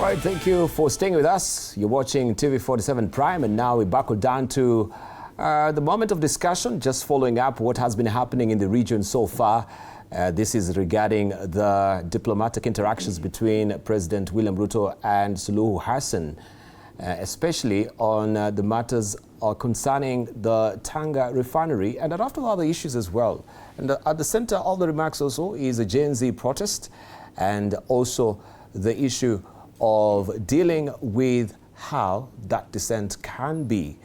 All right, thank you for staying with us. You're watching TV47 Prime, and now we buckle down to the moment of discussion, just following up what has been happening in the region so far. This is regarding the diplomatic interactions between President William Ruto and Suluhu Hassan, especially on the matters concerning the Tanga refinery and a lot of other issues as well. And at the center of the remarks also is a Gen Z protest and also the issue of dealing with how that dissent can be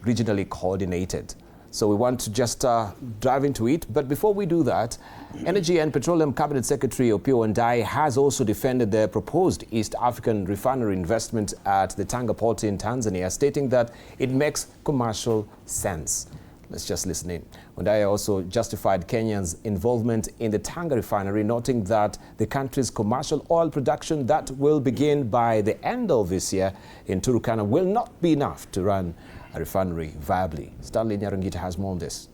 regionally coordinated. So we want to just dive into it. But before we do that, Energy and Petroleum Cabinet Secretary Opiyo Wandayi has also defended the proposed East African refinery investment at the Tanga port in Tanzania, stating that it makes commercial sense. Let's just listen in. Wandayi also justified Kenya's involvement in the Tanga refinery, noting that the country's commercial oil production that will begin by the end of this year in Turkana will not be enough to run a refinery viably. Stanley Nyarungita has more on this.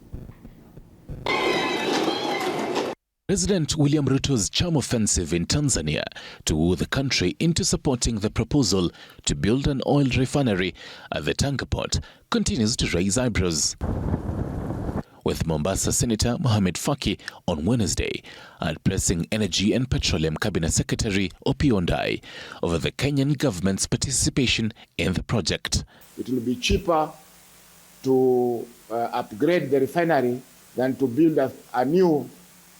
President William Ruto's charm offensive in Tanzania to woo the country into supporting the proposal to build an oil refinery at the Tanga port continues to raise eyebrows, with Mombasa Senator Mohamed Faki on Wednesday pressing Energy and Petroleum Cabinet Secretary Opiyo Wandayi over the Kenyan government's participation in the project. It will be cheaper to upgrade the refinery than to build a new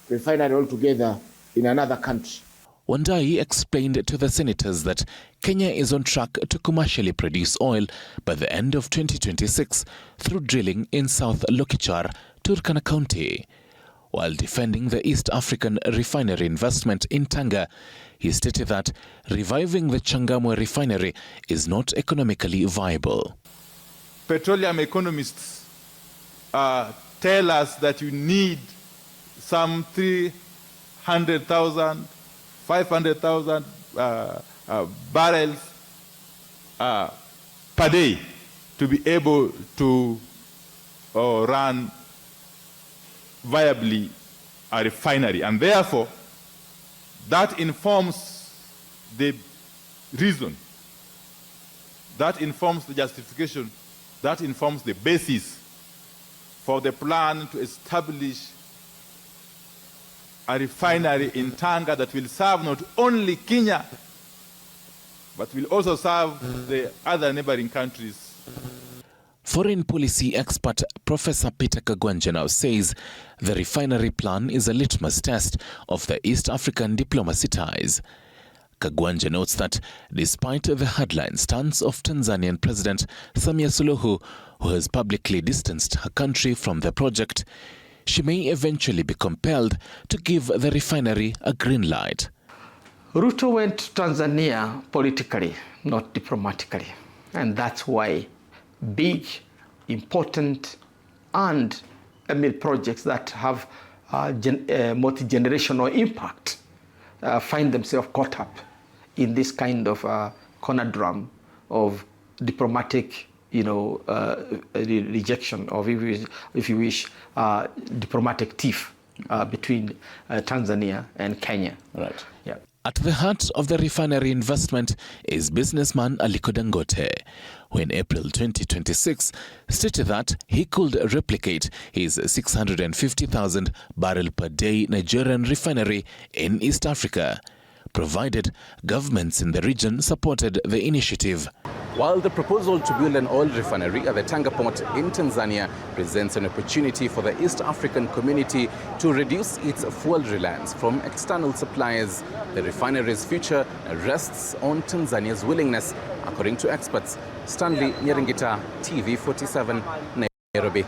refinery altogether in another country. Wandayi explained to the senators that Kenya is on track to commercially produce oil by the end of 2026 through drilling in South Lokichar, Turkana County. While defending the East African refinery investment in Tanga, he stated that reviving the Changamwe refinery is not economically viable. Petroleum economists tell us that you need some 300,000, 500,000 barrels per day to be able to run viably a refinery. And therefore, that informs the reason, that informs the justification, that informs the basis for the plan to establish a refinery in Tanga that will serve not only Kenya, but will also serve the other neighboring countries. Foreign policy expert Professor Peter Kagwanja now says the refinery plan is a litmus test of the East African diplomacy ties. Kagwanja notes that despite the headline stance of Tanzanian President Samia Suluhu, who has publicly distanced her country from the project, she may eventually be compelled to give the refinery a green light. Ruto went to Tanzania politically, not diplomatically. And that's why big, important, and projects that have multi-generational impact find themselves caught up in this kind of conundrum of diplomatic rejection, or if you wish, diplomatic tiff between Tanzania and Kenya. Right. Yeah. At the heart of the refinery investment is businessman Aliko Dangote, who in April 2026 stated that he could replicate his 650,000 barrel per day Nigerian refinery in East Africa, provided governments in the region supported the initiative. While the proposal to build an oil refinery at the Tanga port in Tanzania presents an opportunity for the East African community to reduce its fuel reliance from external suppliers, the refinery's future rests on Tanzania's willingness, according to experts. Stanley Nyarungita, TV47, Nairobi.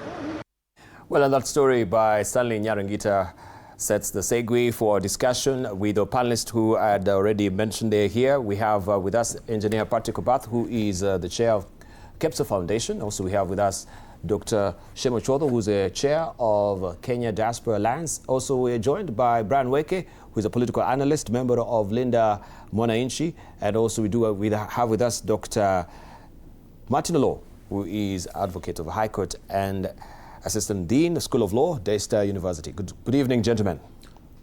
Well, and that story by Stanley Nyarungita sets the segue for discussion with the panelists who had already mentioned they're here. We have with us Engineer Patrick Obath, who is the chair of KEPSA Foundation. Also, we have with us Dr. Shemo Chodho, who's the chair of Kenya Diaspora Alliance. Also, we're joined by Brian Weke, who is a political analyst, member of Linda Mwananchi. And also we have with us Dr. Martin Olo, who is advocate of the High Court and Assistant Dean, School of Law, DStv University. Good evening, gentlemen.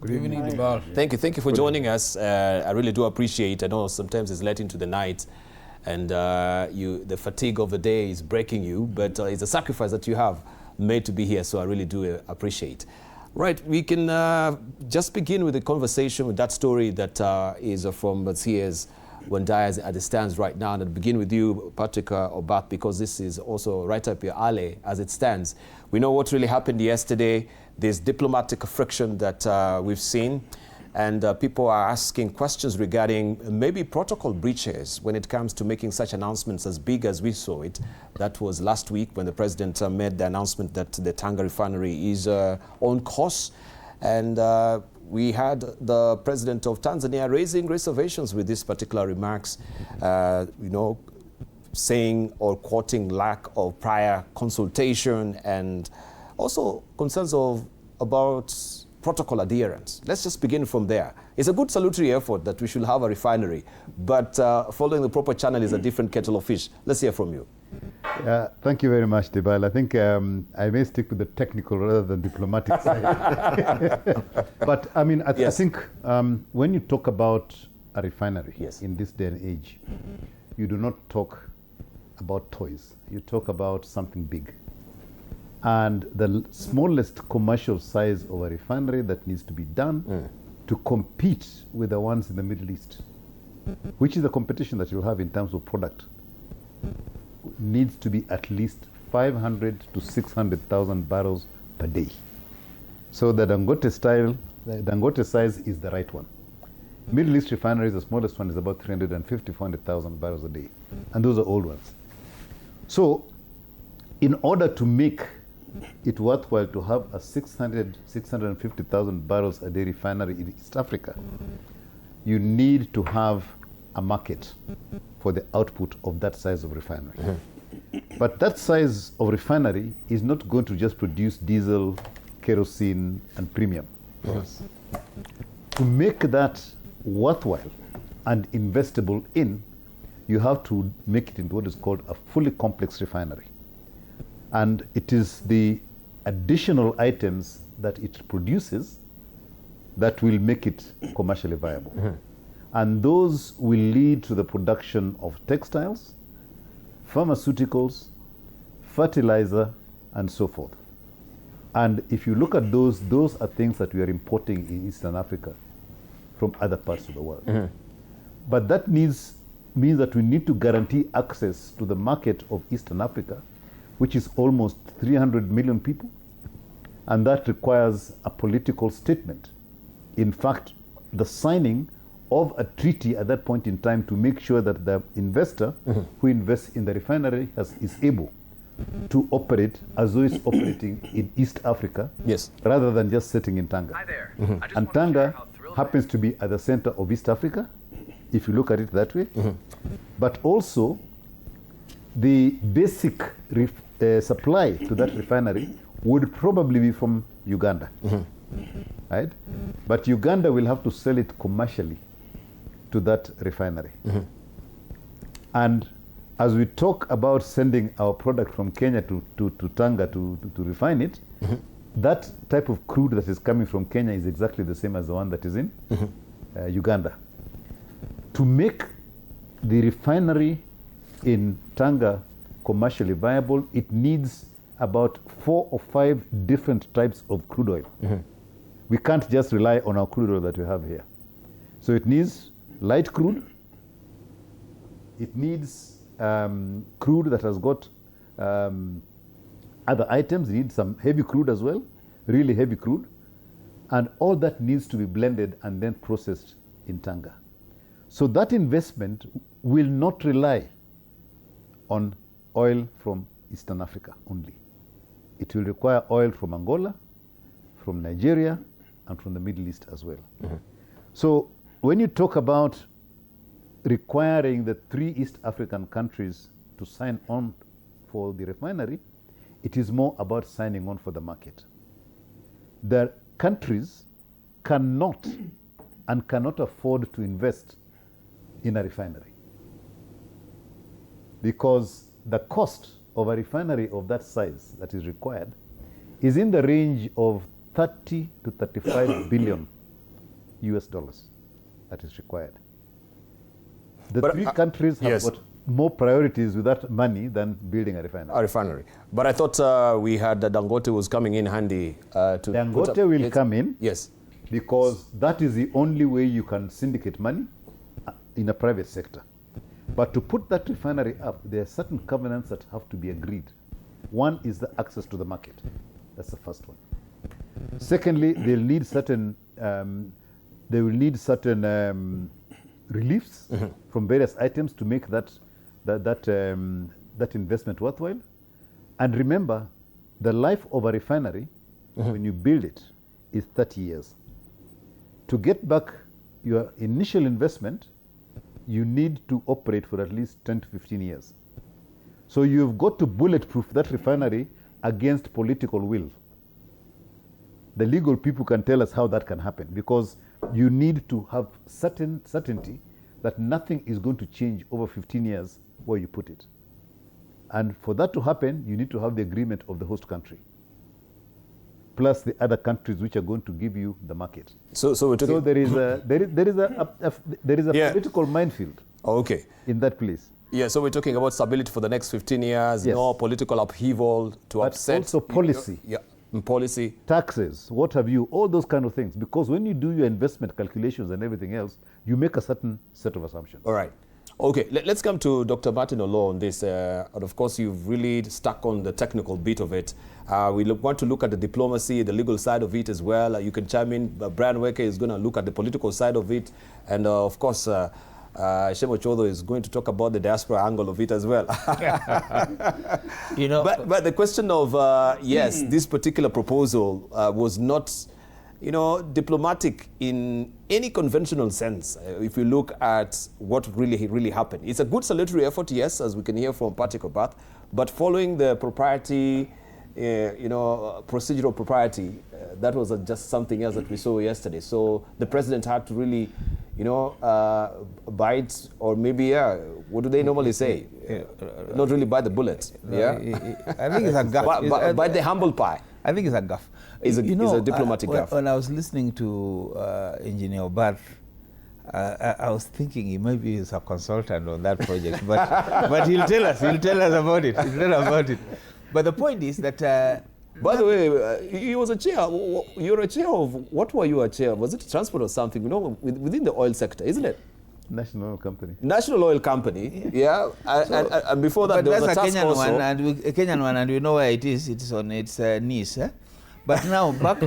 Good evening, Dibal. Thank you for joining us. I really do appreciate. I know sometimes it's late into the night, and the fatigue of the day is breaking you, but it's a sacrifice that you have made to be here. So I really do appreciate. Right, we can just begin with the conversation with that story that is from CS Wandai as it stands right now. And I'll begin with you, Patrick Obath, because this is also right up your alley as it stands. We know what really happened yesterday. There's diplomatic friction that we've seen, and people are asking questions regarding maybe protocol breaches when it comes to making such announcements as big as we saw it. That was last week when the president made the announcement that the Tanga refinery is on course. And we had the president of Tanzania raising reservations with these particular remarks, saying or quoting lack of prior consultation and also concerns about protocol adherence. Let's just begin from there. It's a good salutary effort that we should have a refinery, but following the proper channel is a different kettle of fish. Let's hear from you. Thank you very much, Dibal. I think I may stick with the technical rather than diplomatic side. But I mean, I think when you talk about a refinery in this day and age, you do not talk about toys. You talk about something big. And the smallest commercial size of a refinery that needs to be done to compete with the ones in the Middle East, which is the competition that you'll have in terms of product, needs to be at least 500 to 600,000 barrels per day. So the Dangote size is the right one. Middle East refineries, the smallest one is about 350, 400,000 barrels a day. And those are old ones. So in order to make it worthwhile to have a 650,000 barrels a day refinery in East Africa, you need to have a market for the output of that size of refinery. But that size of refinery is not going to just produce diesel, kerosene, and premium. To make that worthwhile and investable in, you have to make it into what is called a fully complex refinery. And it is the additional items that it produces that will make it commercially viable. And those will lead to the production of textiles, pharmaceuticals, fertilizer, and so forth. And if you look at those are things that we are importing in Eastern Africa from other parts of the world. But that means that we need to guarantee access to the market of Eastern Africa, which is almost 300 million people. And that requires a political statement. In fact, the signing of a treaty at that point in time to make sure that the investor who invests in the refinery is able to operate as though it's operating in East Africa, rather than just sitting in Tanga. Hi there. And Tanga happens to be at the center of East Africa, if you look at it that way. But also, the basic supply to that refinery would probably be from Uganda, right? But Uganda will have to sell it commercially to that refinery. And as we talk about sending our product from Kenya to Tanga to refine it, that type of crude that is coming from Kenya is exactly the same as the one that is in Uganda. To make the refinery in Tanga commercially viable, it needs about 4 or 5 different types of crude oil. We can't just rely on our crude oil that we have here. So it needs light crude. It needs crude that has got other items. It needs some heavy crude as well, really heavy crude. And all that needs to be blended and then processed in Tanga. So that investment will not rely on oil from Eastern Africa only. It will require oil from Angola, from Nigeria, and from the Middle East as well. So when you talk about requiring the 3 East African countries to sign on for the refinery, it is more about signing on for the market. The countries cannot and cannot afford to invest in a refinery, because the cost of a refinery of that size that is required is in the range of 30 to 35 billion US dollars that is required. The three countries have got more priorities with that money than building a refinery. A refinery. But I thought we had Dangote was coming in handy. Dangote will come in. Yes. Because that is the only way you can syndicate money in a private sector. But to put that refinery up, there are certain covenants that have to be agreed. One is the access to the market. That's the first one. Secondly, they'll need certain, they will need certain reliefs from various items to make that investment worthwhile. And remember, the life of a refinery, when you build it, is 30 years. To get back your initial investment, you need to operate for at least 10 to 15 years. So you've got to bulletproof that refinery against political will. The legal people can tell us how that can happen, because you need to have certainty that nothing is going to change over 15 years where you put it. And for that to happen, you need to have the agreement of the host country, plus the other countries which are going to give you the market. So we're talking. So there is a political minefield. Okay. In that place. Yeah. So we're talking about stability for the next 15 years. Yes. No political upheaval to but upset. Also policy. Policy. Taxes. What have you? All those kind of things. Because when you do your investment calculations and everything else, you make a certain set of assumptions. All right. Okay, let's come to Dr. Martin Olo on this. And of course, you've really stuck on the technical bit of it. We want to look at the diplomacy, the legal side of it as well. You can chime in. Brian Weke is going to look at the political side of it. And of course, Shemo Chodo is going to talk about the diaspora angle of it as well. You know, but the question of, yes, this particular proposal was not, diplomatic in any conventional sense. If you look at what really happened, it's a good salutary effort, yes, as we can hear from Patrick Obath, but following the propriety, procedural propriety, that was just something else that we saw yesterday. So the president had to really, bite, or maybe, what do they normally say? Not really bite the bullet. I think it's a guff. Bite the humble pie. I think it's a guff. It's a diplomatic guff. When I was listening to Engineer Obath, I was thinking maybe he's a consultant on that project, but he'll tell us about it. But the point is that. By the way, he was a chair. You're a chair of, what were you a chair? Was it transport or something? Within the oil sector, isn't it? National Oil Company. National Oil Company, yeah. And before that, there was a task force. A Kenyan one, and we know where it is. It's on its knees. But now back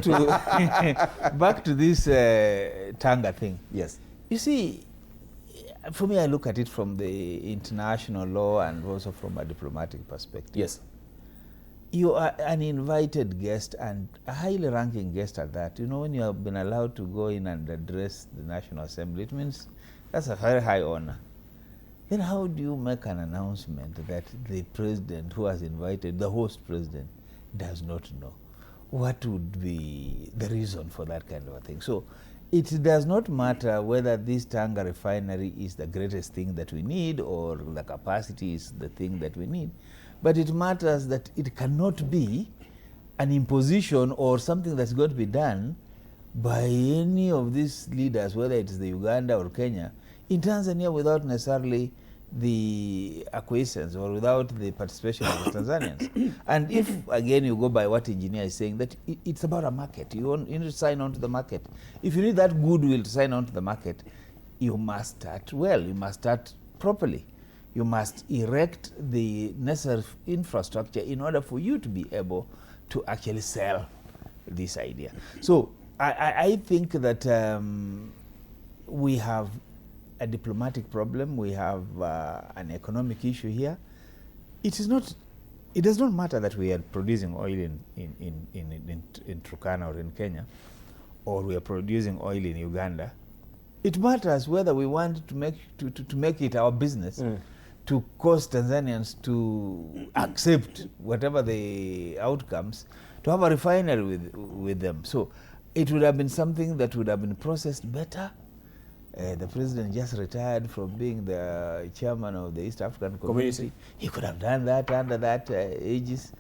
to this Tanga thing. Yes. You see, for me, I look at it from the international law and also from a diplomatic perspective. Yes. You are an invited guest, and a highly ranking guest at that. When you have been allowed to go in and address the National Assembly, it means that's a very high honor. Then how do you make an announcement that the president who has invited, the host president, does not know? What would be the reason for that kind of a thing? So it does not matter whether this Tanga refinery is the greatest thing that we need or the capacity is the thing that we need. But it matters that it cannot be an imposition or something that's going to be done by any of these leaders, whether it's the Uganda or Kenya, in Tanzania without necessarily the acquiescence or without the participation of the Tanzanians. And if, again, you go by what engineer is saying, that it's about a market. You need to sign on to the market. If you need that goodwill to sign on to the market, you must start well. You must start properly. You must erect the necessary infrastructure in order for you to be able to actually sell this idea. So I think that we have a diplomatic problem. We have an economic issue here. It does not matter that we are producing oil in Turkana or in Kenya, or we are producing oil in Uganda. It matters whether we want to make it our business to cause Tanzanians to accept whatever the outcomes, to have a refinery with them. So it would have been something that would have been processed better. The president just retired from being the chairman of the East African Community. He could have done that under that aegis.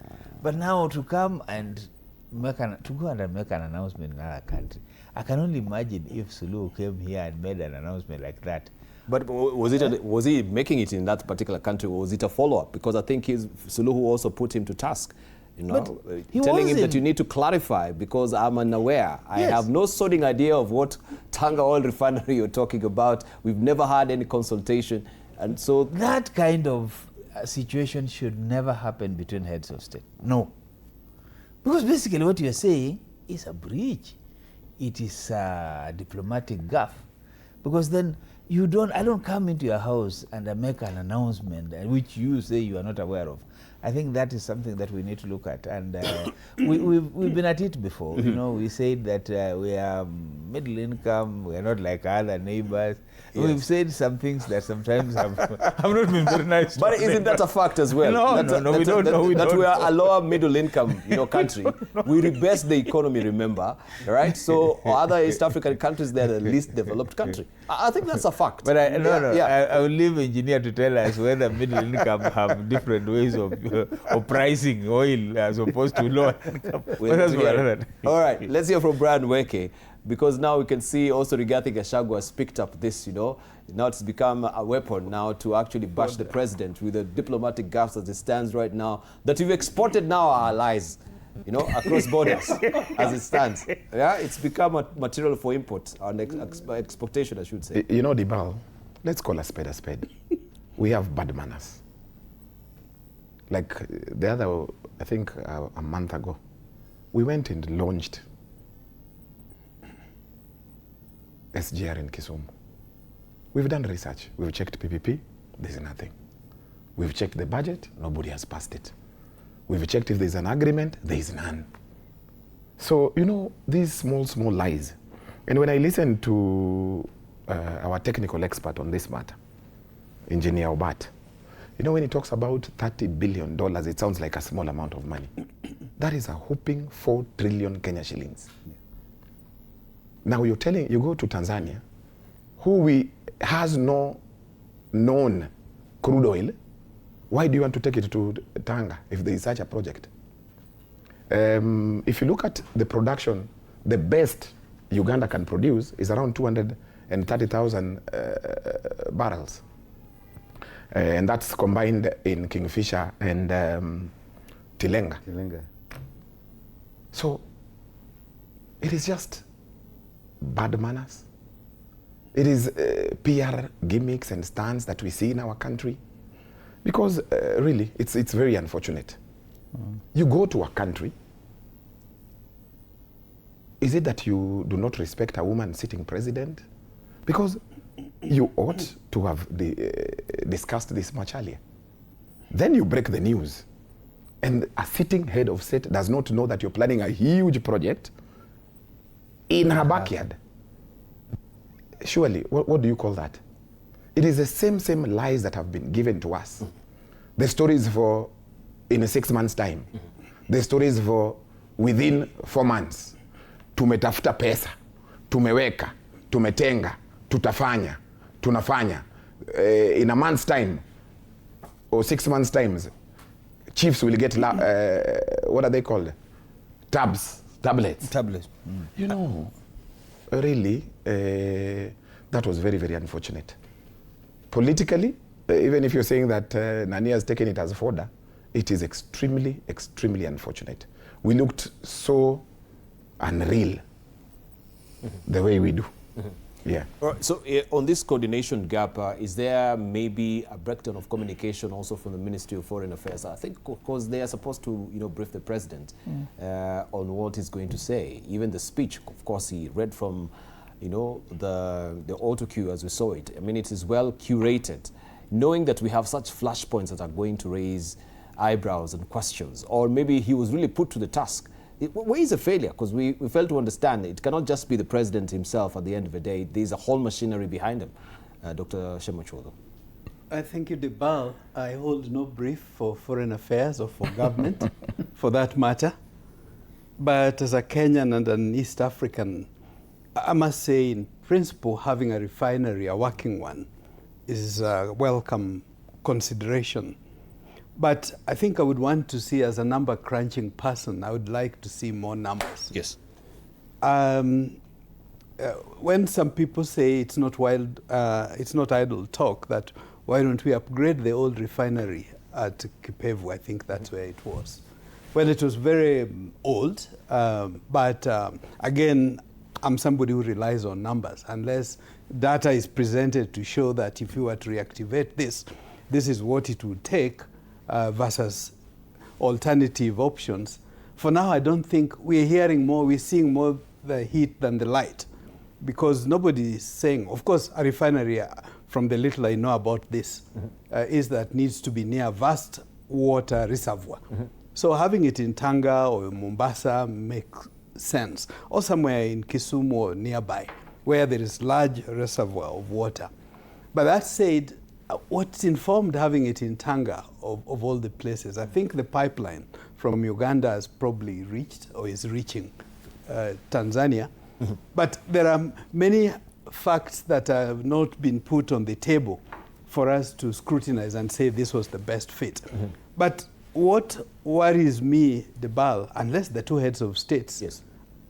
But now to come and to go and make an announcement in another country. I can only imagine if Suluhu came here and made an announcement like that. But was he making it in that particular country, or was it a follow-up? Because I think Suluhu also put him to task, you know, telling him that you need to clarify, because I'm unaware. I have no sodding idea of what Tanga oil refinery you're talking about. We've never had any consultation. And so that kind of situation should never happen between heads of state. No. Because basically what you're saying is a breach. It is a diplomatic gaffe. Because then I don't come into your house and I make an announcement which you say you are not aware of. I think that is something that we need to look at. And we've been at it before. You know, we said that we are middle income, we are not like other neighbors. Yes. We've said some things that sometimes have not been very nice. But isn't that a fact as well? No, we don't know. That we are a lower middle income, country. We rebase the economy, remember, right? So other East African countries, they're the least developed country. I think that's a fact. But I will leave engineer to tell us whether middle income have different ways of pricing oil as opposed to lower income. All right, let's hear from Brian Weke, because now we can see also Rigathi Gachagua has picked up this, Now it's become a weapon now to actually bash the president with the diplomatic gaffes as it stands right now, that we've exported now our allies, across borders as it stands. Yeah, it's become a material for import, and exportation, I should say. Dibal, let's call a spade a spade. We have bad manners. Like the other, I think a month ago, we went and launched SGR in Kisumu. We've done research. We've checked PPP, there's nothing. We've checked the budget, nobody has passed it. We've checked if there's an agreement, there is none. So, these small lies. And when I listen to our technical expert on this matter, Engineer Obat, when he talks about $30 billion, it sounds like a small amount of money. That is a whopping 4 trillion Kenya shillings. Yeah. Now you go to Tanzania, who has no known crude oil. Why do you want to take it to Tanga if there is such a project? If you look at the production, the best Uganda can produce is around 230,000 barrels. And that's combined in Kingfisher and Tilenga. So it is just bad manners. It is PR gimmicks and stunts that we see in our country. Because really, it's very unfortunate. You go to a country, is it that you do not respect a woman sitting president? Because you ought to have discussed this much earlier. Then you break the news, and a sitting head of state does not know that you're planning a huge project in her backyard. Surely, what do you call that? It is the same lies that have been given to us. The story is for in 6 months' time. The story is for within 4 months. Tumetafuta pesa, tumeweka, tumetenga, tutafanya, tunafanya. In a month's time or 6 months' time, chiefs will get what are they called? Tablets. Really, that was very, very unfortunate. Politically, even if you're saying that Nani has taken it as fodder, it is extremely, extremely unfortunate. We looked so unreal the way we do. Yeah. All right, so on this coordination gap, is there maybe a breakdown of communication also from the Ministry of Foreign Affairs? I think, of course, they are supposed to, brief the president on what he's going to say. Even the speech, of course, he read from, the auto cue as we saw it. I mean, it is well curated, knowing that we have such flashpoints that are going to raise eyebrows and questions, or maybe he was really put to the task. Where is a failure? Because we fail to understand it cannot just be the president himself at the end of the day. There's a whole machinery behind him. Dr. Shemachuodo. I thank you, Debal. I hold no brief for foreign affairs or for government, for that matter. But as a Kenyan and an East African, I must say, in principle, having a refinery, a working one, is a welcome consideration. But I think I would want to see, as a number crunching person, I would like to see more numbers. Yes. When some people say it's not idle talk, that why don't we upgrade the old refinery at Kipevu? I think that's where it was. Well, it was very old, but again, I'm somebody who relies on numbers. Unless data is presented to show that if you were to reactivate this is what it would take versus alternative options. For now, I don't think we're seeing more the heat than the light, because nobody is saying, of course, a refinery, from the little I know about this, is that needs to be near a vast water reservoir. So having it in Tanga or Mombasa makes sense, or somewhere in Kisumu or nearby, where there is large reservoir of water. But that said, what's informed having it in Tanga of all the places? I think the pipeline from Uganda has probably reached or is reaching Tanzania. But there are many facts that have not been put on the table for us to scrutinize and say this was the best fit. But what worries me, Debal, unless the two heads of states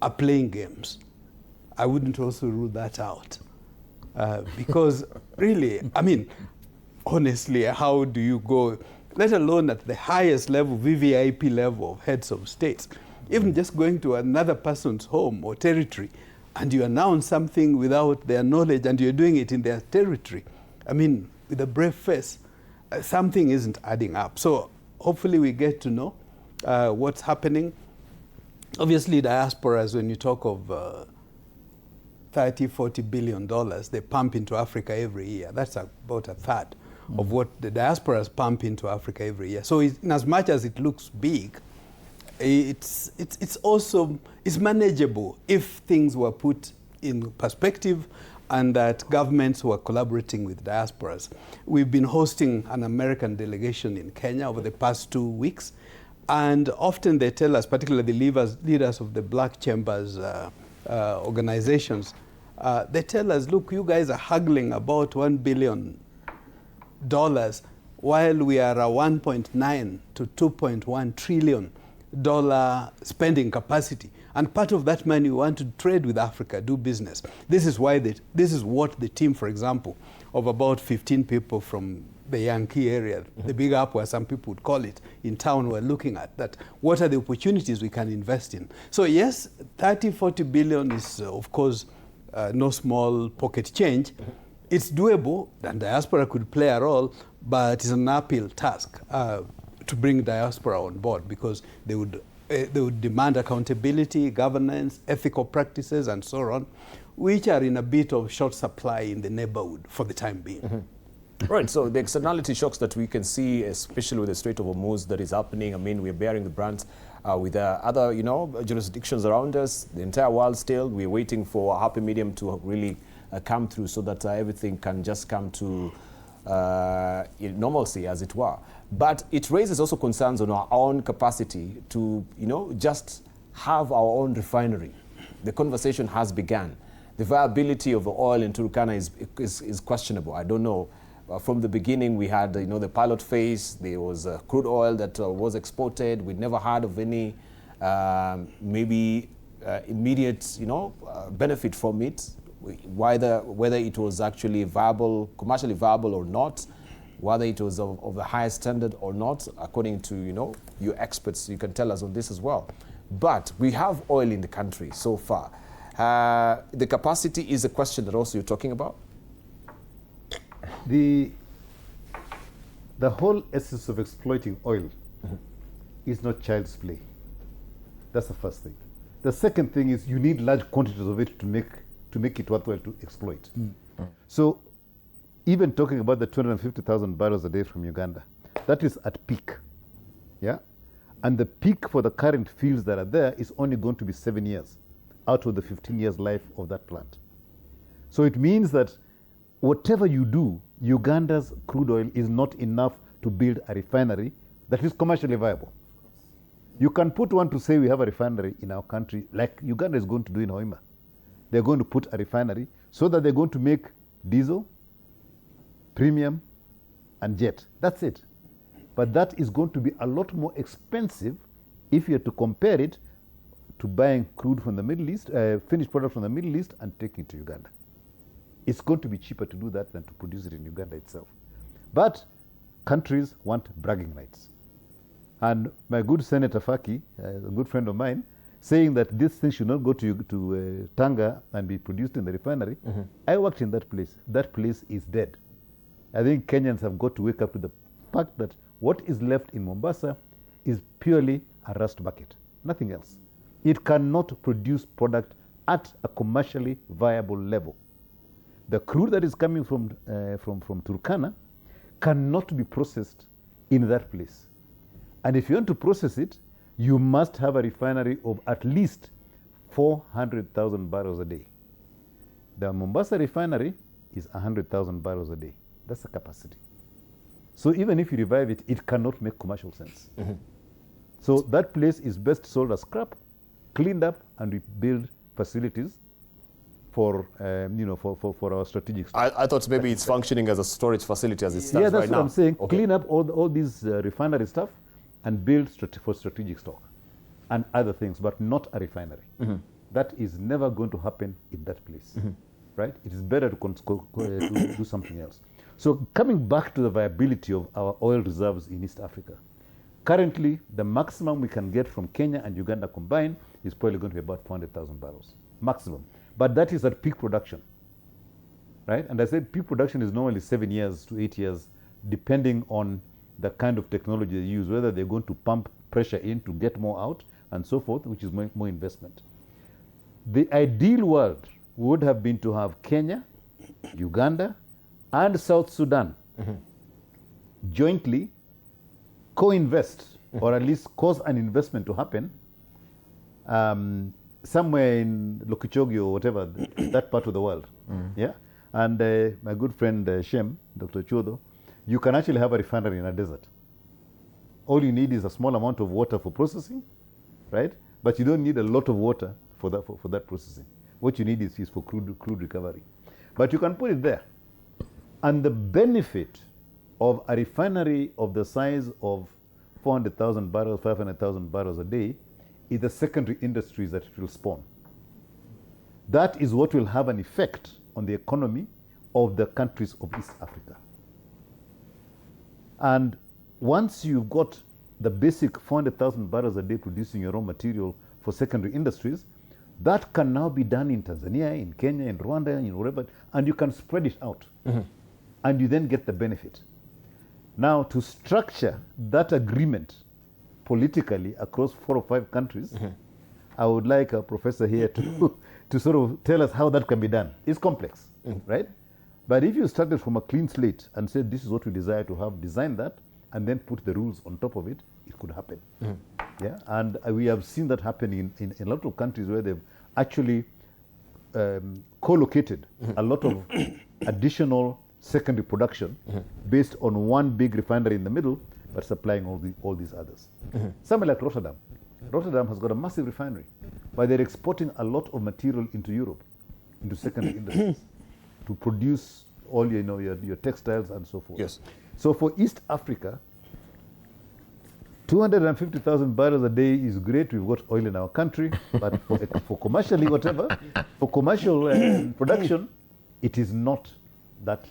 are playing games, I wouldn't also rule that out. Because really, I mean, honestly, how do you go, let alone at the highest level, VVIP level of heads of states, even just going to another person's home or territory, and you announce something without their knowledge, and you're doing it in their territory. I mean, with a brave face, something isn't adding up. So hopefully we get to know what's happening. Obviously, diasporas, when you talk of $30–40 billion they pump into Africa every year, that's about a third of what the diasporas pump into Africa every year. So in as much as it looks big, it's also manageable if things were put in perspective and that governments were collaborating with diasporas. We've been hosting an American delegation in Kenya over the past 2 weeks, and often they tell us, particularly the leaders of the Black Chambers organizations, they tell us, look, you guys are haggling about $1 billion while we are a $1.9 to $2.1 trillion spending capacity. And part of that money we want to trade with Africa, do business. This is what the team, for example, of about 15 people from the Yankee area, the Big Apple, as some people would call it, in town, were looking at that. What are the opportunities we can invest in? So yes, 30–40 billion is, of course, no small pocket change. It's doable, and diaspora could play a role, but it's an uphill task to bring diaspora on board, because they would demand accountability, governance, ethical practices, and so on, which are in a bit of short supply in the neighborhood for the time being. Right, so the externality shocks that we can see, especially with the Strait of Hormuz that is happening, I mean, we're bearing the brunt with other, jurisdictions around us, the entire world still. We're waiting for a happy medium to really come through so that everything can just come to normalcy, as it were. But it raises also concerns on our own capacity to, just have our own refinery. The conversation has begun. The viability of the oil in Turkana is questionable. I don't know. From the beginning, we had, the pilot phase. There was crude oil that was exported. We'd never heard of any immediate, benefit from it, whether it was actually viable, commercially viable or not, whether it was of the highest standard or not, according to, your experts. You can tell us on this as well. But we have oil in the country so far. The capacity is a question that also you're talking about. The whole essence of exploiting oil is not child's play. That's the first thing. The second thing is you need large quantities of it to make it worthwhile to exploit. So even talking about the 250,000 barrels a day from Uganda, that is at peak. Yeah? And the peak for the current fields that are there is only going to be 7 years out of the 15 years life of that plant. So it means that whatever you do, Uganda's crude oil is not enough to build a refinery that is commercially viable. You can put one to say we have a refinery in our country, like Uganda is going to do in Hoima. They're going to put a refinery so that they're going to make diesel, premium, and jet. That's it. But that is going to be a lot more expensive if you are to compare it to buying crude from the Middle East, finished product from the Middle East and taking it to Uganda. It's going to be cheaper to do that than to produce it in Uganda itself. But countries want bragging rights. And my good Senator Faki, a good friend of mine, saying that this thing should not go to Tanga and be produced in the refinery. I worked in that place. That place is dead. I think Kenyans have got to wake up to the fact that what is left in Mombasa is purely a rust bucket, nothing else. It cannot produce product at a commercially viable level. The crude that is coming from Turkana cannot be processed in that place. And if you want to process it, you must have a refinery of at least 400,000 barrels a day. The Mombasa refinery is 100,000 barrels a day. That's the capacity. So even if you revive it, it cannot make commercial sense. So that place is best sold as scrap, cleaned up, and we build facilities for for our strategic storage. I thought maybe it's functioning as a storage facility as it stands right now. Yeah, that's what I'm saying. Okay. Clean up all these refinery stuff and build for strategic stock and other things, but not a refinery. That is never going to happen in that place, right? It is better to do something else. So coming back to the viability of our oil reserves in East Africa, currently the maximum we can get from Kenya and Uganda combined is probably going to be about 400,000 barrels, maximum. But that is at peak production, right? And I said peak production is normally 7 years to 8 years, depending on the kind of technology they use, whether they're going to pump pressure in to get more out and so forth, which is more investment. The ideal world would have been to have Kenya, Uganda, and South Sudan jointly co-invest or at least cause an investment to happen somewhere in Lokichogi or whatever, that part of the world. Yeah. And my good friend Shem, Dr. Chodo, you can actually have a refinery in a desert. All you need is a small amount of water for processing, right? But you don't need a lot of water for that processing. What you need is for crude recovery. But you can put it there. And the benefit of a refinery of the size of 400,000 barrels, 500,000 barrels a day is the secondary industries that it will spawn. That is what will have an effect on the economy of the countries of East Africa. And once you've got the basic 400,000 barrels a day producing your raw material for secondary industries, that can now be done in Tanzania, in Kenya, in Rwanda, in wherever, and you can spread it out. And you then get the benefit. Now, to structure that agreement politically across 4 or 5 countries, I would like a professor here to sort of tell us how that can be done. It's complex, right? But if you started from a clean slate and said, this is what we desire to have, design that, and then put the rules on top of it, it could happen. Yeah, and we have seen that happen in a lot of countries where they've actually co-located a lot of additional secondary production based on one big refinery in the middle, but supplying all these others. Somewhere like Rotterdam. Rotterdam has got a massive refinery, but they're exporting a lot of material into Europe, into secondary industries, to produce all your textiles and so forth. Yes. So for East Africa, 250,000 barrels a day is great. We've got oil in our country, but for commercially whatever, for commercial production, it is not that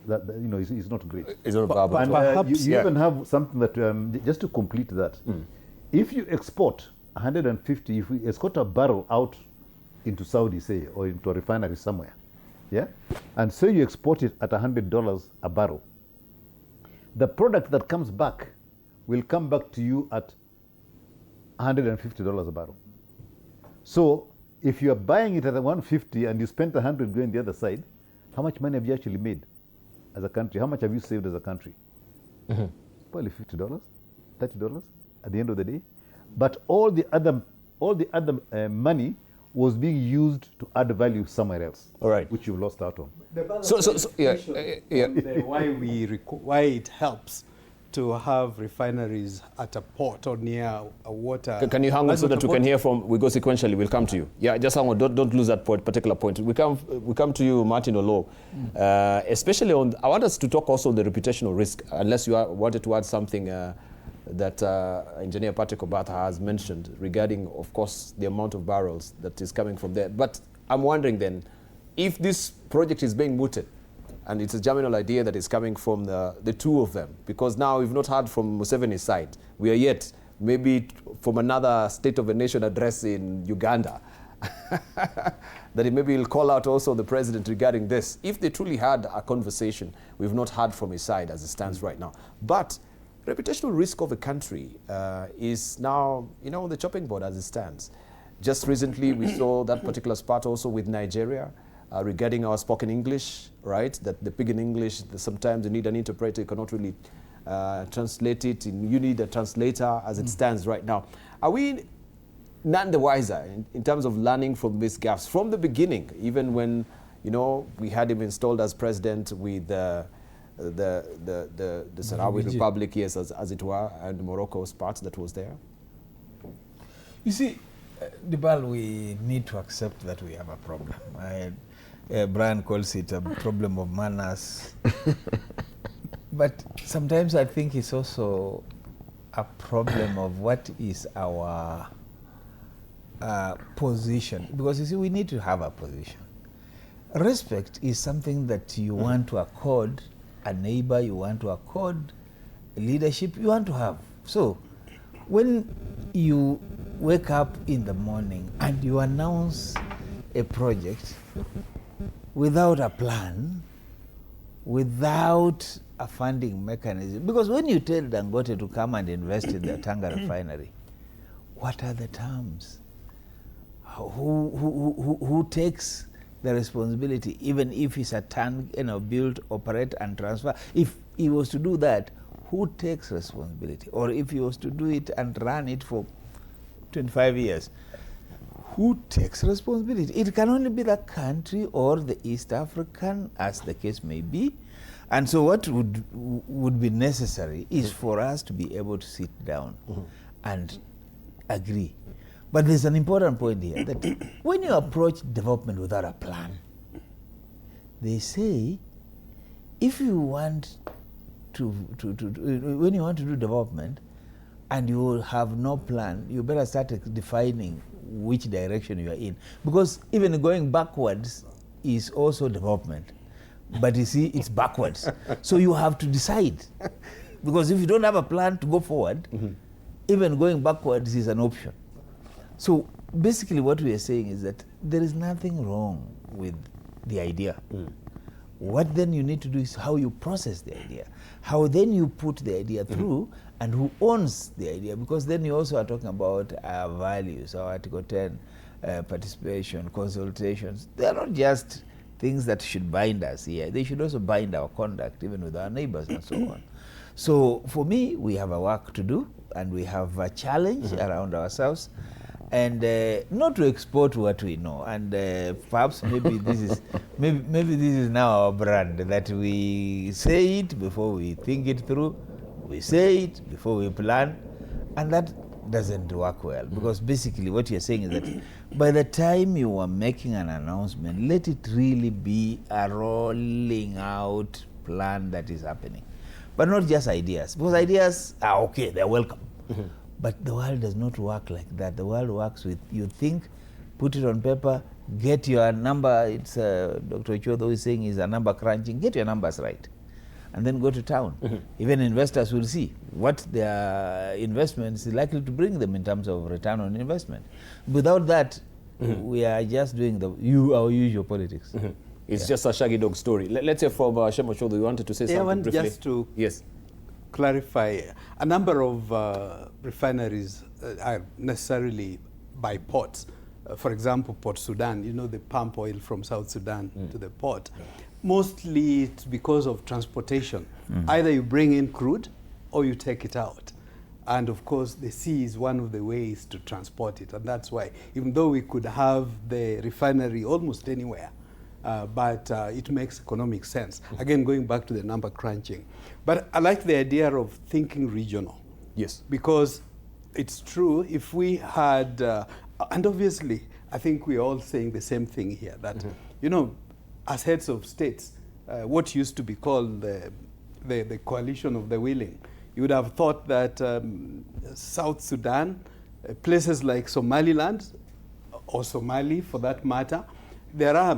it's not great. It's not viable. And you even have something that just to complete that. If you export 150, if we escort a barrel out into Saudi, say, or into a refinery somewhere, yeah, and so you export it at $100 a barrel, the product that comes back will come back to you at $150 a barrel. So if you are buying it at 150 and you spent 100 going the other side, how much money have you actually made as a country? How much have you saved as a country? Probably $50, $30 at the end of the day. But all the other money was being used to add value somewhere else, which you've lost out on. Why it helps to have refineries at a port or near a water. Can you hang on so that we can hear from, we go sequentially, we'll come to you. Yeah, just hang on, don't lose that particular point. We come to you, Martin Olo. Especially on, I want us to talk also on the reputational risk, unless you wanted to add something that Engineer Patrick Obatha has mentioned regarding, of course, the amount of barrels that is coming from there. But I'm wondering then, if this project is being mooted, and it's a germinal idea that is coming from the two of them, because now we've not heard from Museveni's side. We are yet maybe from another State of the Nation address in Uganda, that maybe he'll call out also the president regarding this. If they truly had a conversation, we've not heard from his side as it stands right now. But reputational risk of the country is now, on the chopping board as it stands. Just recently, we saw that particular spot also with Nigeria regarding our spoken English, right? That the pidgin English, sometimes you need an interpreter, you cannot really translate it. You need a translator as it stands right now. Are we none the wiser in terms of learning from these gaps from the beginning, even when, we had him installed as president with the Sahrawi Republic, yes, as it were, and Morocco's part that was there? You see, Dibal, we need to accept that we have a problem. Brian calls it a problem of manners. But sometimes I think it's also a problem of what is our position. Because you see, we need to have a position. Respect is something that you want to accord a neighbor, you want to accord leadership, you want to have. So when you wake up in the morning and you announce a project without a plan, without a funding mechanism, because when you tell Dangote to come and invest in the Tanga refinery, what are the terms? Who takes the responsibility, even if it's a tank, build, operate, and transfer? If he was to do that, who takes responsibility? Or if he was to do it and run it for 25 years, who takes responsibility? It can only be the country or the East African, as the case may be. And so what would be necessary is for us to be able to sit down and agree. But there's an important point here, that when you approach development without a plan, they say, if you want when you want to do development and you have no plan, you better start defining which direction you are in. Because even going backwards is also development. But you see, it's backwards. So you have to decide. Because if you don't have a plan to go forward, even going backwards is an option. So basically what we are saying is that there is nothing wrong with the idea. What then you need to do is how you process the idea, how then you put the idea through, and who owns the idea, because then you also are talking about our values, our Article 10, participation, consultations. They are not just things that should bind us here. They should also bind our conduct, even with our neighbors and so on. So for me, we have a work to do, and we have a challenge around ourselves, and not to export what we know. And perhaps maybe this is maybe this is now our brand, that we say it before we think it through. We say it before we plan, and that doesn't work well, because basically what you're saying is that by the time you are making an announcement, let it really be a rolling out plan that is happening, but not just ideas, because ideas are okay, they're welcome. But the world does not work like that. The world works with, you think, put it on paper, get your number. It's Dr. Ochoa is saying is a number crunching. Get your numbers right, and then go to town. Even investors will see what their investments is likely to bring them in terms of return on investment. Without that, we are just doing our usual politics. It's just a shaggy dog story. Let's hear from Shemo Shodo. You wanted to say something briefly? Just to clarify, a number of refineries are necessarily by ports. For example, Port Sudan, the pump oil from South Sudan to the port. Mostly it's because of transportation. Either you bring in crude or you take it out. And of course, the sea is one of the ways to transport it. And that's why, even though we could have the refinery almost anywhere, but it makes economic sense. Again, going back to the number crunching. But I like the idea of thinking regional. Yes. Because it's true, if we had, and obviously, I think we're all saying the same thing here, that, you know, as heads of states, what used to be called the coalition of the willing, you would have thought that South Sudan, places like Somaliland, or Somali for that matter, there are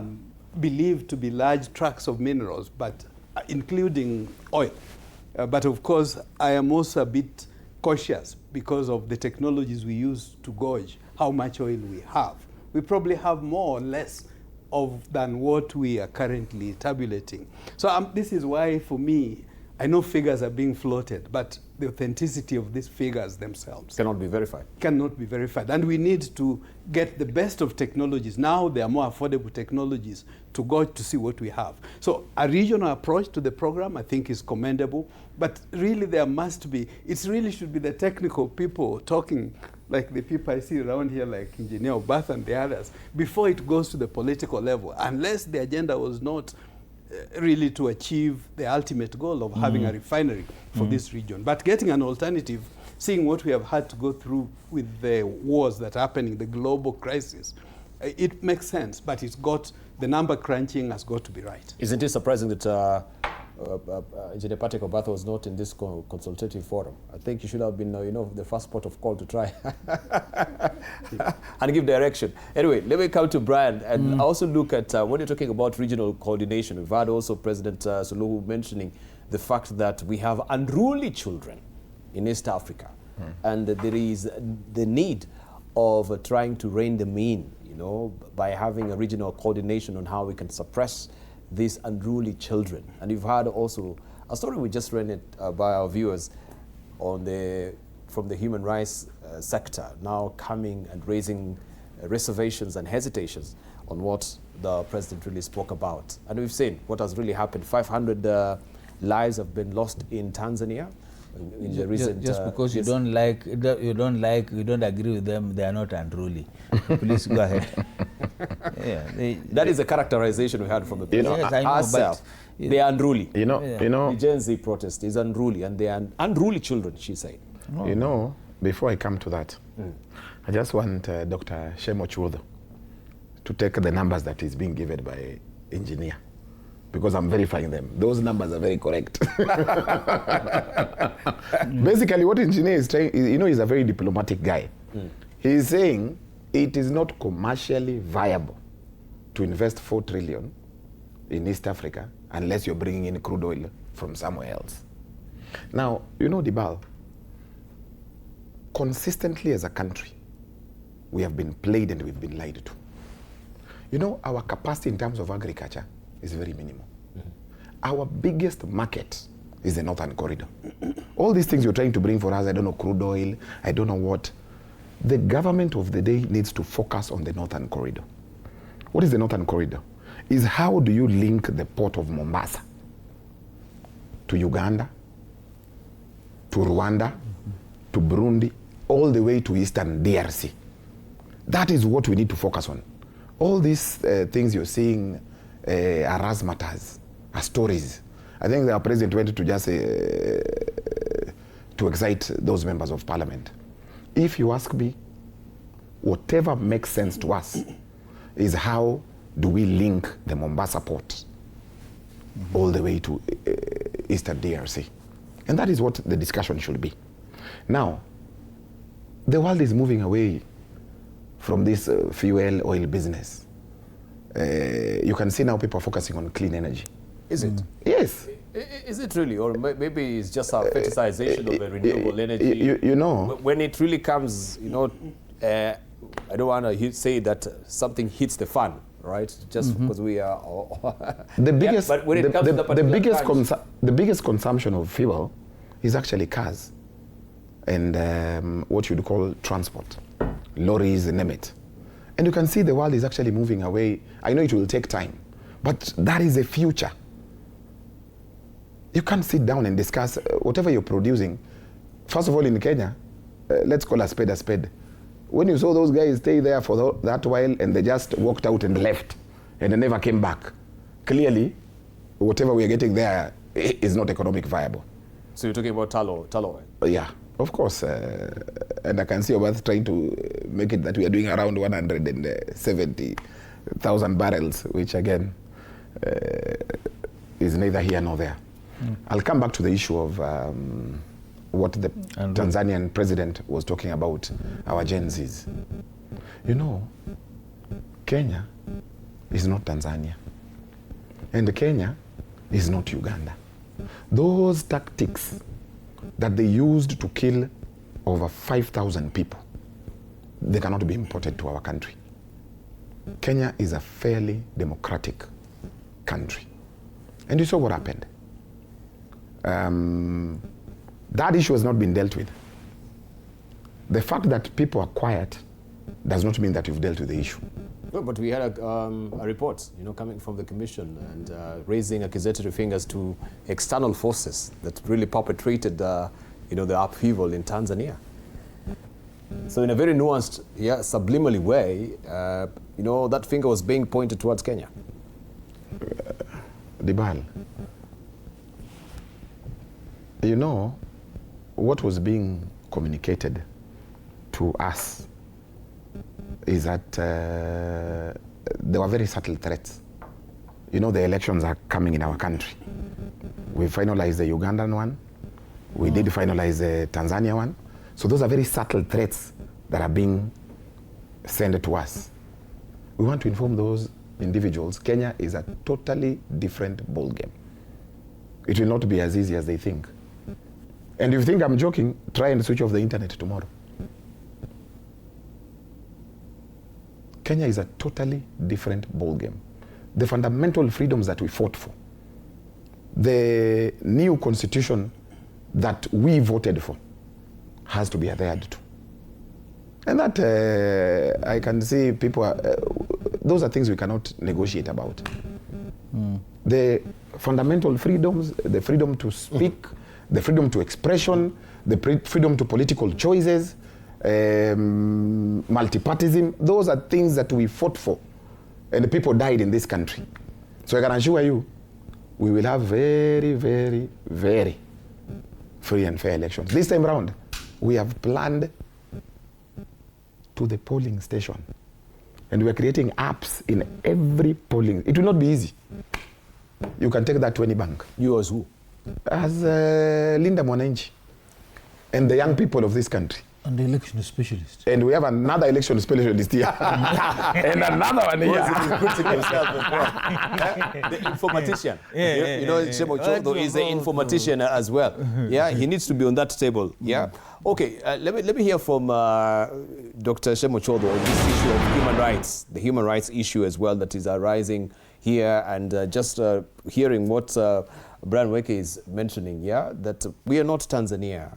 believed to be large tracts of minerals, but including oil. But of course, I am also a bit cautious because of the technologies we use to gauge how much oil we have. We probably have more or less than what we are currently tabulating. So this is why, for me, I know figures are being floated, but the authenticity of these figures themselves cannot be verified. Cannot be verified. And we need to get the best of technologies. Now there are more affordable technologies to gauge to see what we have. So a regional approach to the program, I think, is commendable. But really there must be, it really should be the technical people talking like the people I see around here, like Engineer Obath and the others, before it goes to the political level, unless the agenda was not really to achieve the ultimate goal of having a refinery for this region. But getting an alternative, seeing what we have had to go through with the wars that are happening, the global crisis, it makes sense, but it's got, the number crunching has got to be right. Isn't it surprising that Engineer Patrick Obath was not in this consultative forum? I think he should have been, you know, the first port of call to try and give direction. Anyway, let me come to Brian and also look at when you're talking about regional coordination. We've had also President Suluhu mentioning the fact that we have unruly children in East Africa, and that there is the need of trying to rein them in, you know, by having a regional coordination on how we can suppress these unruly children. And you've had also a story we just ran it by our viewers on from the human rights sector, now coming and raising reservations and hesitations on what the president really spoke about. And we've seen what has really happened. 500 lives have been lost in Tanzania in the recent. Just because you don't agree with them, they are not unruly. Please go ahead. That is a characterization we had from the president. Yes, I know, ourselves. They are unruly. You know, the Gen Z protest is unruly, and they are unruly children, she said. You know, before I come to that, I just want Dr. Shemo Chuodo to take the numbers that is being given by engineer, because I'm verifying them. Those numbers are very correct. Basically, what engineer is trying, you know, he's a very diplomatic guy. He's saying it is not commercially viable to invest 4 trillion in East Africa unless you're bringing in crude oil from somewhere else. Now, you know, Dibal, consistently as a country, we have been played and we've been lied to. You know, our capacity in terms of agriculture is very minimal. Our biggest market is the Northern Corridor. All these things you're trying to bring for us, I don't know, crude oil, I don't know what. The government of the day needs to focus on the Northern Corridor. What is the Northern Corridor? Is how do you link the port of Mombasa to Uganda, to Rwanda, to Burundi, all the way to Eastern DRC. That is what we need to focus on. All these things you're seeing are razzmatazz, are stories. I think our president wanted to just to excite those members of parliament. If you ask me, whatever makes sense to us is how do we link the Mombasa port all the way to Eastern DRC. And that is what the discussion should be. Now, the world is moving away from this fuel oil business. You can see now people are focusing on clean energy. Is it? Yes. Is it really? Or maybe it's just a fetishization of a renewable energy? You know. When it really comes, you know, I don't want to say that something hits the fan, right? Just because we are... the biggest, but when it comes to the biggest consumption of fuel is actually cars and what you'd call transport, lorries, name it. And you can see the world is actually moving away. I know it will take time, but that is the future. You can't sit down and discuss whatever you're producing. First of all, in Kenya, let's call a spade a spade. When you saw those guys stay there for that while and they just walked out and left, and they never came back. Clearly, whatever we are getting there is not economic viable. So you're talking about tallow? Yeah, of course. And I can see Obath trying to make it that we are doing around 170,000 barrels, which again is neither here nor there. I'll come back to the issue of what the Tanzanian president was talking about, our Gen Zs. You know, Kenya is not Tanzania. And Kenya is not Uganda. Those tactics that they used to kill over 5,000 people, they cannot be imported to our country. Kenya is a fairly democratic country. And you saw what happened. That issue has not been dealt with. The fact that people are quiet does not mean that you've dealt with the issue. No, but we had a report, coming from the commission and raising accusatory fingers to external forces that really perpetrated, the upheaval in Tanzania. So in a very nuanced, subliminally way, that finger was being pointed towards Kenya. Dibal, what was being communicated to us is that there were very subtle threats. The elections are coming in our country. We finalized the Ugandan one. We did finalize the Tanzania one. So those are very subtle threats that are being sent to us. We want to inform those individuals, Kenya is a totally different ballgame. It will not be as easy as they think. And if you think I'm joking, try and switch off the internet tomorrow. Kenya is a totally different ballgame. The fundamental freedoms that we fought for, the new constitution that we voted for, has to be adhered to. And that I can see people those are things we cannot negotiate about. The fundamental freedoms, the freedom to speak, the freedom to expression, the freedom to political choices, multipartyism, those are things that we fought for. And the people died in this country. So I can assure you, we will have very, very, very free and fair elections. This time around, we have planned to the polling station. And we are creating apps in every polling. It will not be easy. You can take that to any bank. You as who? As Linda Mwananchi and the young people of this country. And the election specialist. And we have another election specialist here. And another one here. The informatician. Shemo Chodo is the informatician as well. Yeah, he needs to be on that table. Yeah. Okay, let me hear from Dr. Shemo Chodo on this issue of human rights, the human rights issue as well that is arising here, and just hearing what Brian Weke is mentioning, that we are not Tanzania.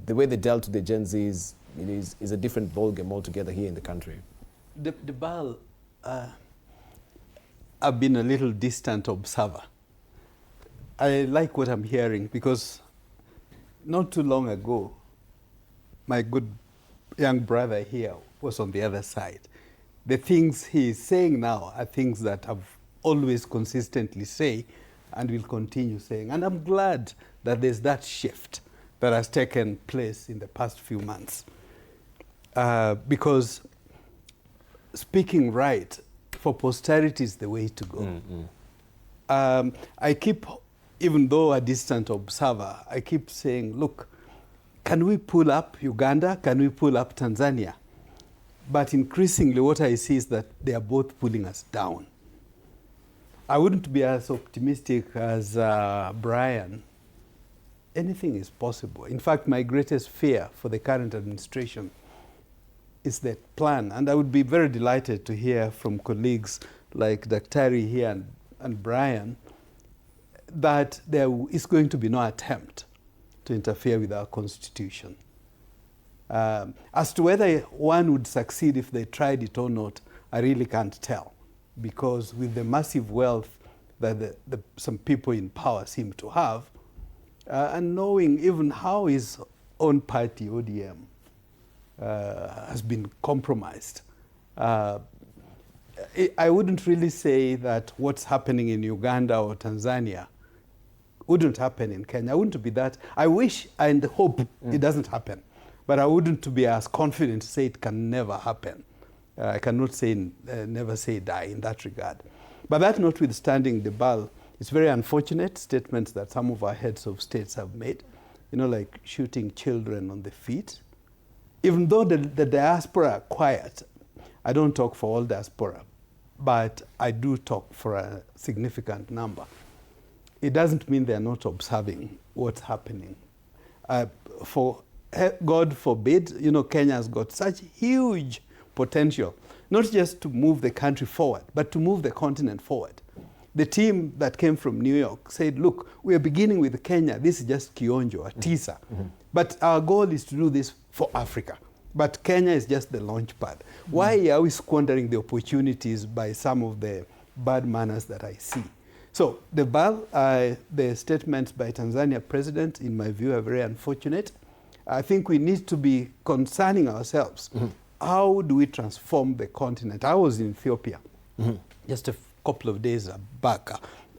The way they dealt with the Gen Zs is a different ballgame altogether here in the country. The BAL, I've been a little distant observer. I like what I'm hearing because not too long ago, my good young brother here was on the other side. The things he is saying now are things that I've always consistently say and will continue saying. And I'm glad that there's that shift that has taken place in the past few months. Because speaking right for posterity is the way to go. I keep, even though a distant observer, I keep saying, look, can we pull up Uganda? Can we pull up Tanzania? But increasingly what I see is that they are both pulling us down. I wouldn't be as optimistic as Brian. Anything is possible. In fact, my greatest fear for the current administration is that plan. And I would be very delighted to hear from colleagues like Daktari here and Brian that there is going to be no attempt to interfere with our constitution. As to whether one would succeed if they tried it or not, I really can't tell. Because with the massive wealth that some people in power seem to have, and knowing even how his own party, ODM, has been compromised, I wouldn't really say that what's happening in Uganda or Tanzania wouldn't happen in Kenya. I wouldn't be that. I wish and hope it doesn't happen. But I wouldn't be as confident to say it can never happen. I cannot say never say die in that regard. But that notwithstanding, Debal, it's very unfortunate statements that some of our heads of states have made, you know, like shooting children on the feet. Even though the diaspora are quiet, I don't talk for all diaspora, but I do talk for a significant number. It doesn't mean they're not observing what's happening. God forbid, you know, Kenya has got such huge potential, not just to move the country forward, but to move the continent forward. The team that came from New York said, look, we are beginning with Kenya. This is just Kionjo, a teaser. But our goal is to do this for Africa. But Kenya is just the launch pad. Why are we squandering the opportunities by some of the bad manners that I see? So the statements by Tanzania president, in my view, are very unfortunate. I think we need to be concerning ourselves. How do we transform the continent? I was in Ethiopia just a couple of days back.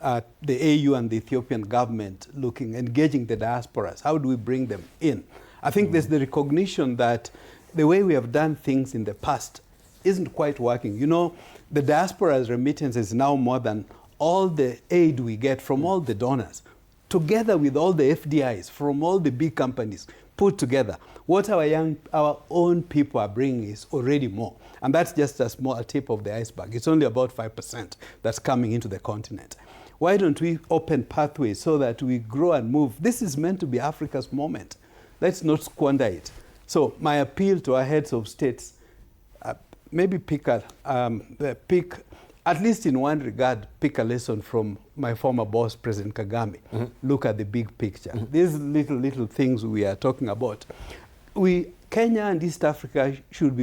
The AU and the Ethiopian government engaging the diasporas. How do we bring them in? I think there's the recognition that the way we have done things in the past isn't quite working. You know, the diaspora's remittance is now more than all the aid we get from all the donors, together with all the FDIs from all the big companies put together. What our own people are bringing is already more. And that's just a small tip of the iceberg. It's only about 5% that's coming into the continent. Why don't we open pathways so that we grow and move? This is meant to be Africa's moment. Let's not squander it. So my appeal to our heads of states, maybe at least in one regard, pick a lesson from my former boss, President Kagame. Look at the big picture. These little things we are talking about. Kenya and East Africa should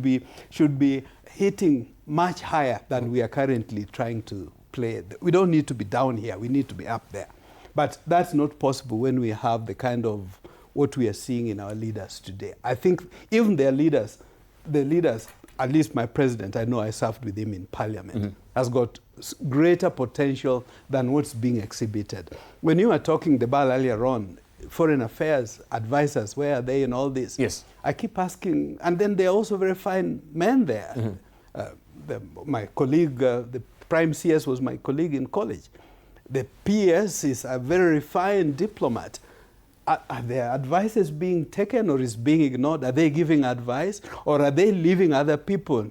be hitting much higher than we are currently trying to play. We don't need to be down here. We need to be up there. But that's not possible when we have the kind of what we are seeing in our leaders today. I think even the leaders, at least my president, I know I served with him in parliament, has got greater potential than what's being exhibited. When you were talking about earlier on, foreign affairs advisors, where are they in all this? Yes. I keep asking, and then there are also very fine men there. My colleague, the Prime CS was my colleague in college. The PS is a very refined diplomat. Are their advices being taken or is being ignored? Are they giving advice or are they leaving other people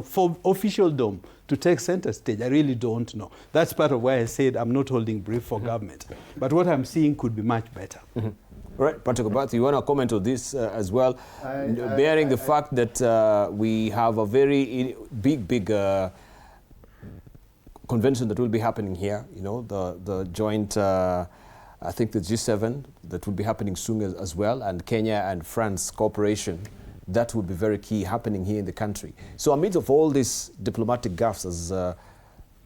for officialdom to take center stage? I really don't know. That's part of why I said I'm not holding brief for government. But what I'm seeing could be much better. Right, Patrick Obath, you want to comment on this as well? Bearing the fact that we have a very big convention that will be happening here, you know, the joint, I think the G7 that will be happening soon as well, and Kenya and France cooperation, that would be very key happening here in the country. So amidst of all these diplomatic gaffes, as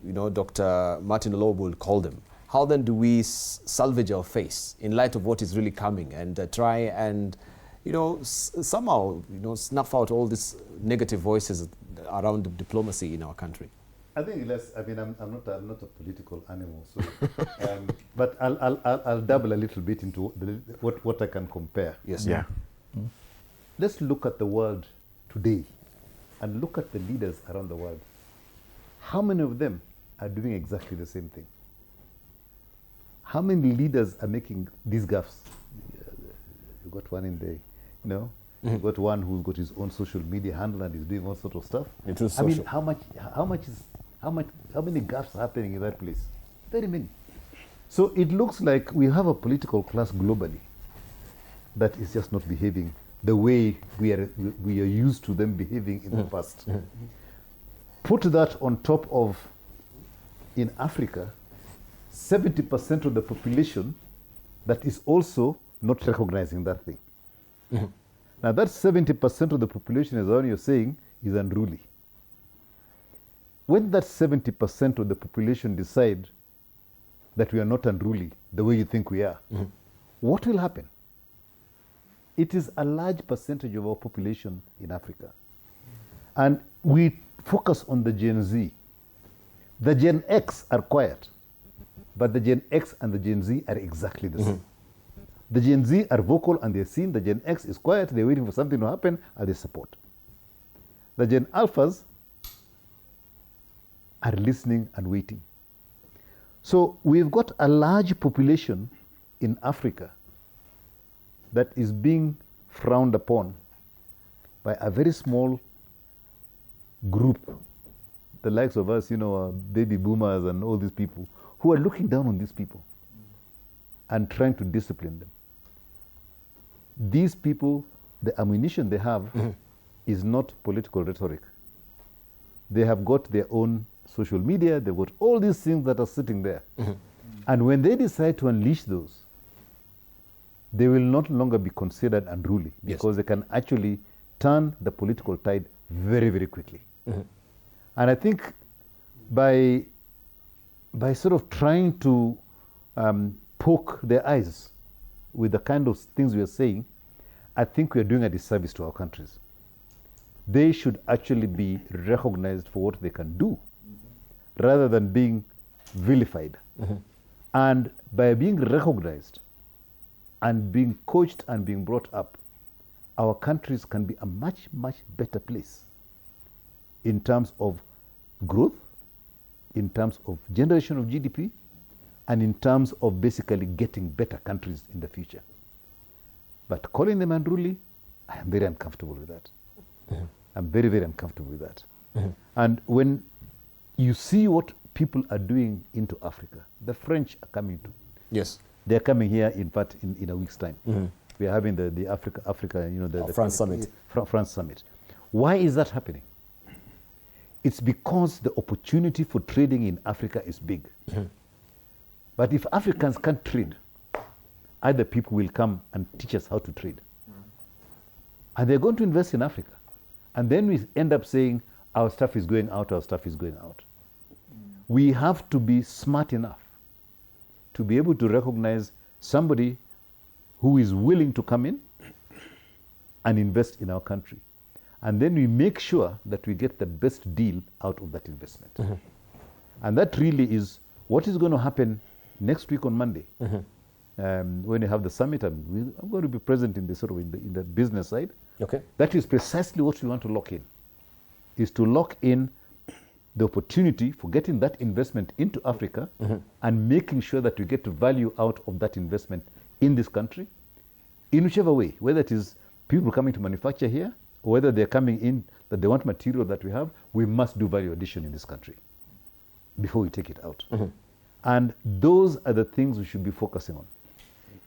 you know, Dr. Martin Olobo will call them, how then do we salvage our face in light of what is really coming and try and, you know, somehow, you know, snuff out all these negative voices around diplomacy in our country? I think I'm not a political animal, so, but I'll dabble a little bit into what I can compare. Yes. Yeah. Let's look at the world today, and look at the leaders around the world. How many of them are doing exactly the same thing? How many leaders are making these gaffes? You got one in the, you know. You've got one who's got his own social media handle and is doing all sort of stuff. I mean, how many gaps are happening in that place? Very many. So it looks like we have a political class globally that is just not behaving the way we are used to them behaving in the past. Put that on top of, in Africa, 70% of the population that is also not recognizing that thing. Now that 70% of the population, as you're saying, is unruly. When that 70% of the population decide that we are not unruly the way you think we are, what will happen? It is a large percentage of our population in Africa. And we focus on the Gen Z. The Gen X are quiet, but the Gen X and the Gen Z are exactly the same. The Gen Z are vocal and they're seen. The Gen X is quiet, they're waiting for something to happen and they support. The Gen Alphas are listening and waiting. So we've got a large population in Africa that is being frowned upon by a very small group, the likes of us, baby boomers and all these people, who are looking down on these people and trying to discipline them. These people, the ammunition they have is not political rhetoric. They have got their own social media, they've got all these things that are sitting there. And when they decide to unleash those, they will not longer be considered unruly because they can actually turn the political tide very, very quickly. And I think by sort of trying to poke their eyes with the kind of things we are saying, I think we are doing a disservice to our countries. They should actually be recognized for what they can do rather than being vilified. And by being recognized and being coached and being brought up, our countries can be a much, much better place in terms of growth, in terms of generation of GDP, and in terms of basically getting better countries in the future. But calling them unruly, I am very uncomfortable with that. I'm very, very uncomfortable with that. And when you see what people are doing into Africa, the French are coming to. Yes. They're coming here, in fact, in a week's time. We are having the Africa, the France Summit. France Summit. Why is that happening? It's because the opportunity for trading in Africa is big. But if Africans can't trade, other people will come and teach us how to trade. And they're going to invest in Africa. And then we end up saying, our stuff is going out, our stuff is going out. We have to be smart enough to be able to recognize somebody who is willing to come in and invest in our country. And then we make sure that we get the best deal out of that investment. And that really is what is going to happen next week on Monday. When you have the summit, I'm going to be present in the sort of in the business side. Okay. That is precisely what we want to lock in, is to lock in the opportunity for getting that investment into Africa and making sure that we get value out of that investment in this country, in whichever way, whether it is people coming to manufacture here, or whether they're coming in that they want material that we have, we must do value addition in this country before we take it out. And those are the things we should be focusing on.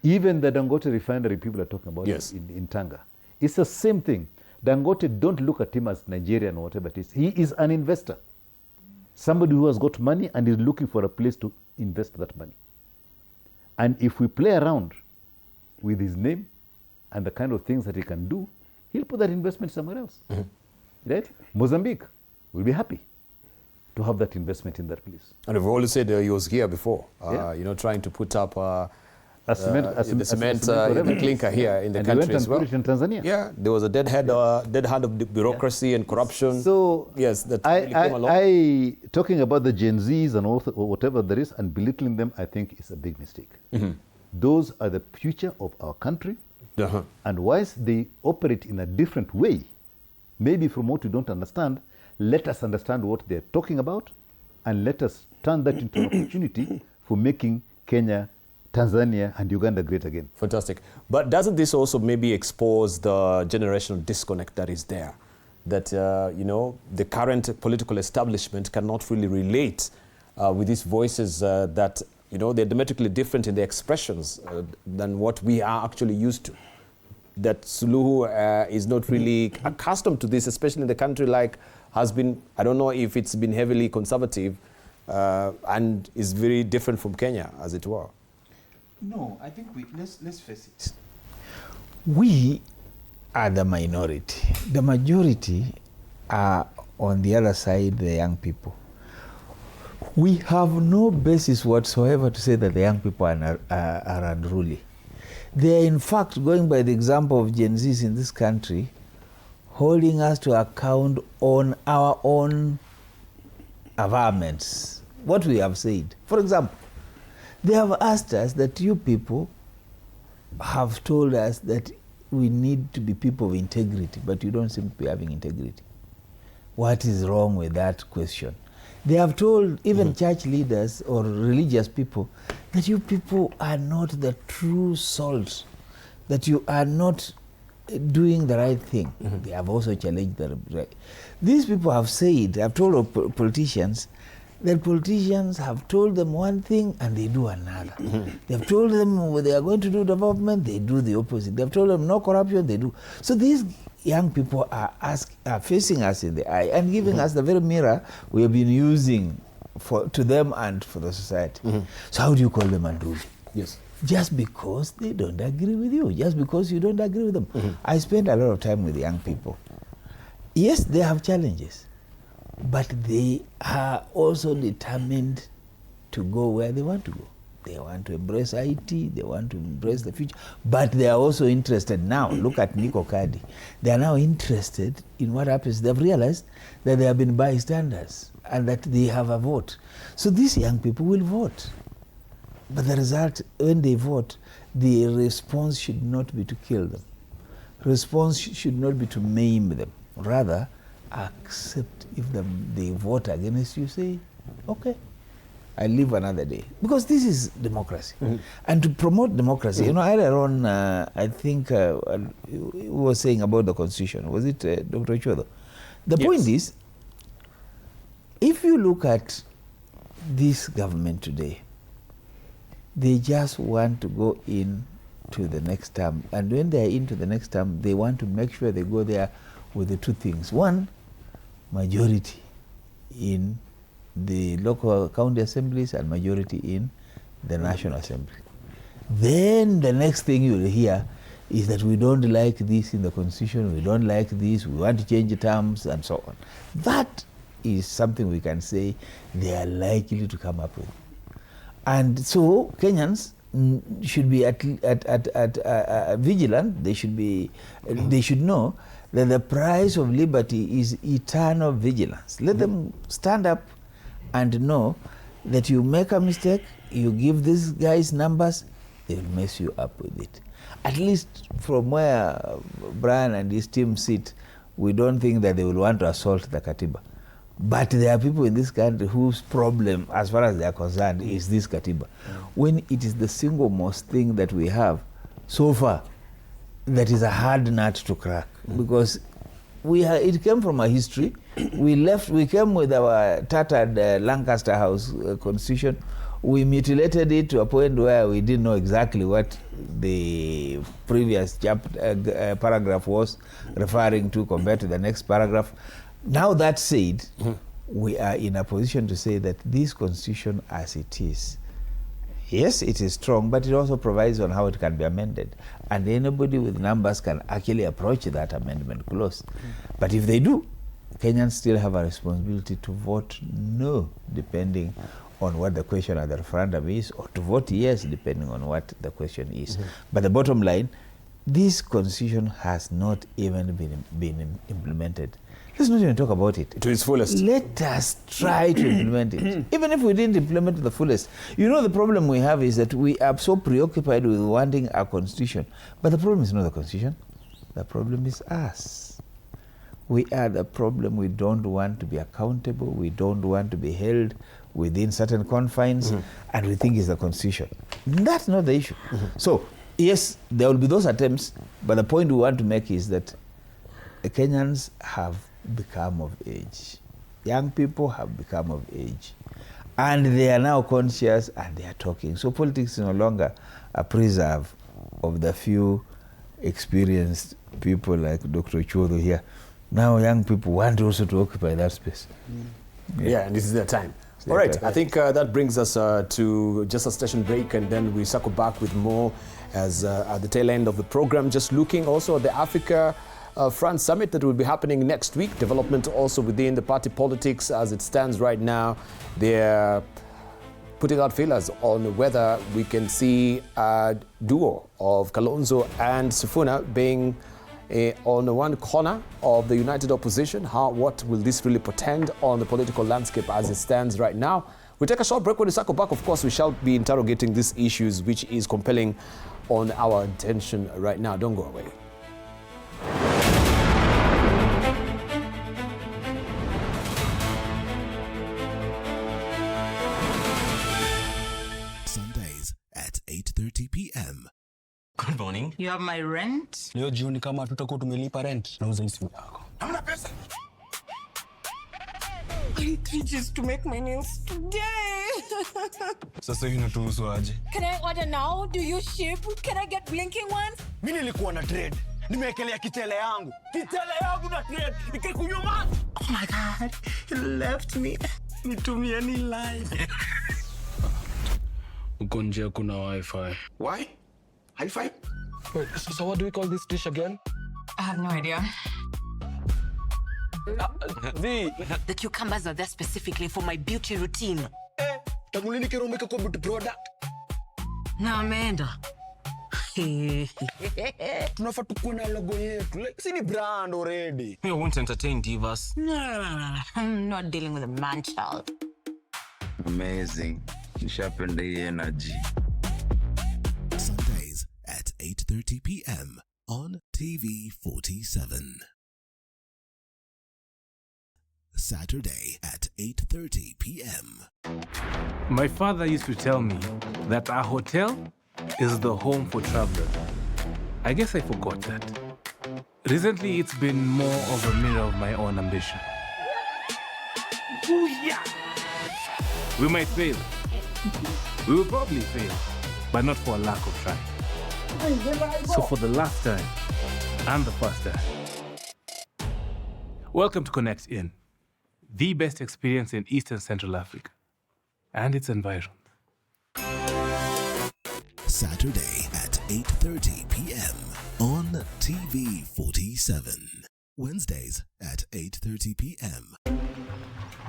Even the Dangote refinery people are talking about in Tanga. It's the same thing. Dangote, don't look at him as Nigerian or whatever it is. He is an investor. Somebody who has got money and is looking for a place to invest that money. And if we play around with his name and the kind of things that he can do, he'll put that investment somewhere else. Right? Mozambique will be happy to have that investment in that place. And we've always said he was here before, trying to put up the cement clinker here in the country as well. In Tanzania. Yeah, there was a dead hand of the bureaucracy and corruption. So yes, that really came along. I talking about the Gen Zs and all whatever there is and belittling them, I think is a big mistake. Those are the future of our country. And whilst they operate in a different way, maybe from what we don't understand, let us understand what they're talking about and let us turn that into an opportunity for making Kenya, Tanzania and Uganda great again. Fantastic. But doesn't this also maybe expose the generational disconnect that is there? That, the current political establishment cannot really relate with these voices that, they're diametrically different in their expressions than what we are actually used to. That Suluhu is not really accustomed to this, especially in the country has been, I don't know if it's been heavily conservative and is very different from Kenya, as it were. No, I think let's face it. We are the minority. The majority are on the other side, the young people. We have no basis whatsoever to say that the young people are unruly. They are in fact, going by the example of Gen Zs in this country, holding us to account on our own averments, what we have said. For example, they have asked us that you people have told us that we need to be people of integrity, but you don't seem to be having integrity. What is wrong with that question? They have told even church leaders or religious people that you people are not the true salt, that you are not doing the right thing. They have also challenged the right. These people have said, have told politicians, that politicians have told them one thing and they do another. They have told them they are going to do development, they do the opposite. They have told them no corruption, they do. So these young people are facing us in the eye and giving us the very mirror we have been using to them and for the society. So how do you call them unruly? Yes. Just because they don't agree with you, just because you don't agree with them. I spend a lot of time with young people. Yes, they have challenges, but they are also determined to go where they want to go. They want to embrace IT, they want to embrace the future, but they are also interested now. Look at Nico Kadi. They are now interested in what happens. They've realized that they have been bystanders and that they have a vote. So these young people will vote. But the result, when they vote, the response should not be to kill them. Response should not be to maim them. Rather, accept if they vote against you, say, okay, I live another day. Because this is democracy. And to promote democracy, you know, earlier on, I think we were saying about the Constitution. Was it Dr. Chodo? The point is, if you look at this government today, they just want to go in to the next term. And when they are into the next term, they want to make sure they go there with the two things. One, majority in the local county assemblies and majority in the National Assembly. Then the next thing you will hear is that we don't like this in the Constitution, we don't like this, we want to change the terms and so on. That is something we can say they are likely to come up with. And so Kenyans should be vigilant. They should know that the price of liberty is eternal vigilance. Let them stand up and know that you make a mistake, you give these guys numbers, they will mess you up with it. At least from where Brian and his team sit, we don't think that they will want to assault the Katiba. But there are people in this country whose problem, as far as they are concerned, is this Katiba. When it is the single most thing that we have so far, that is a hard nut to crack. Because it came from a history. We came with our tattered Lancaster House Constitution. We mutilated it to a point where we didn't know exactly what the previous paragraph was referring to compared to the next paragraph. Now that said, we are in a position to say that this Constitution as it is, yes, it is strong, but it also provides on how it can be amended. And anybody with numbers can actually approach that amendment clause. But if they do, Kenyans still have a responsibility to vote no, depending on what the question at the referendum is, or to vote yes, depending on what the question is. But the bottom line, this Constitution has not even been implemented. Let's not even talk about it. To its fullest. Let us try to implement it. Even if we didn't implement it to the fullest. You know, the problem we have is that we are so preoccupied with wanting a constitution. But the problem is not the constitution. The problem is us. We are the problem. We don't want to be accountable. We don't want to be held within certain confines. And we think it's the constitution. That's not the issue. So, yes, there will be those attempts. But the point we want to make is that the Kenyans have become of age. Young people have become of age. And they are now conscious and they are talking. So politics is no longer a preserve of the few experienced people like Dr. Chodo here. Now young people want also to occupy that space. Yeah, and this is their time. All right, I think that brings us to just a station break, and then we circle back with more as at the tail end of the program. Just looking also at the Africa Front Summit that will be happening next week. Development also within the party politics as it stands right now. They're putting out feelers on whether we can see a duo of Kalonzo and Sifuna being on one corner of the united opposition. What will this really portend on the political landscape as it stands right now? We take a short break. When we circle back, of course, we shall be interrogating these issues, which is compelling on our attention right now. Don't go away. Sundays at 8:30 p.m. Good morning. You have my rent? Leo jioni kama tutakuwa tumelipa rent, nauza hii simu yako. Hamna pesa. I need 3 G's to make my nails today. Sasa hivi natuhusu aje? Can I order now? Do you ship? Can I get blinking ones? Mimi nilikuwa na trade. Nimewekelea kitele yangu. Kitele yangu na trade. Ikikunyuma. Oh my God. He left me. Nitumie ni line. Uko nje kuna wifi. Why? Hi-Fi? Wait, so what do we call this dish again? I have no idea. The cucumbers are there specifically for my beauty routine. Tangulini kero umeka kwa beauty product. Na ameenda. Tunafaa tukuwe na logo yetu. Like, si ni brand already. You won't entertain divas. No. I'm not dealing with a man-child. Amazing. Nishapenda hii energy. Sundays at 8:30 p.m. on TV47. Saturday at 8:30 p.m. My father used to tell me that our hotel is the home for travelers. I guess I forgot that. Recently, it's been more of a mirror of my own ambition. Ooh, yeah. We might fail. We will probably fail, but not for a lack of trying. So for the last time and the first time, welcome to Connect In, the best experience in Eastern Central Africa and its environs. Saturday at 8:30 p.m. on TV47. Wednesdays at 8:30 p.m.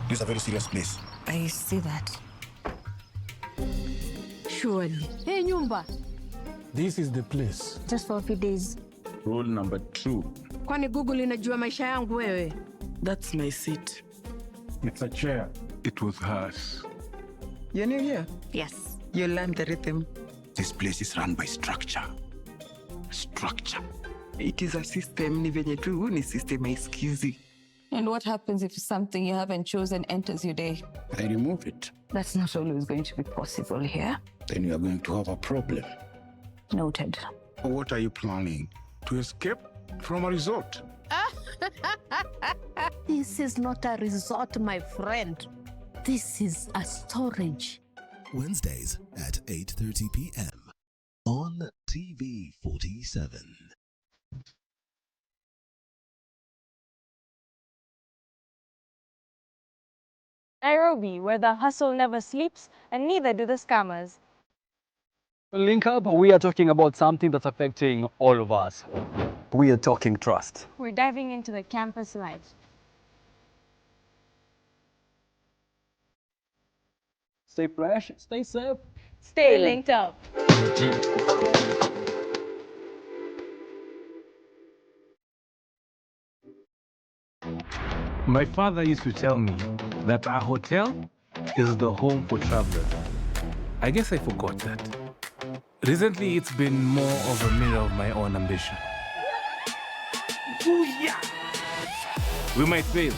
This is a very serious place. I see that. Surely. Hey, Nyumba. This is the place. Just for a few days. Rule number 2. Kwani Google inajua maisha yangu wewe? That's my seat. It's a chair. It was hers. You're new here? Yes. You learned the rhythm. This place is run by structure. Structure. It is a system. Ni venye tu ni system haisikizi. And what happens if something you haven't chosen enters your day? I remove it. That's not always going to be possible here. Then you are going to have a problem. Noted. What are you planning? To escape from a resort? This is not a resort, my friend. This is a storage. Wednesdays at 8:30 p.m. on TV47. Nairobi, where the hustle never sleeps and neither do the scammers. Link up, we are talking about something that's affecting all of us. We are talking trust. We're diving into the campus life. Stay fresh, stay safe. Stay linked up. My father used to tell me that our hotel is the home for travelers. I guess I forgot that. Recently, it's been more of a mirror of my own ambition. Ooh, yeah. We might fail.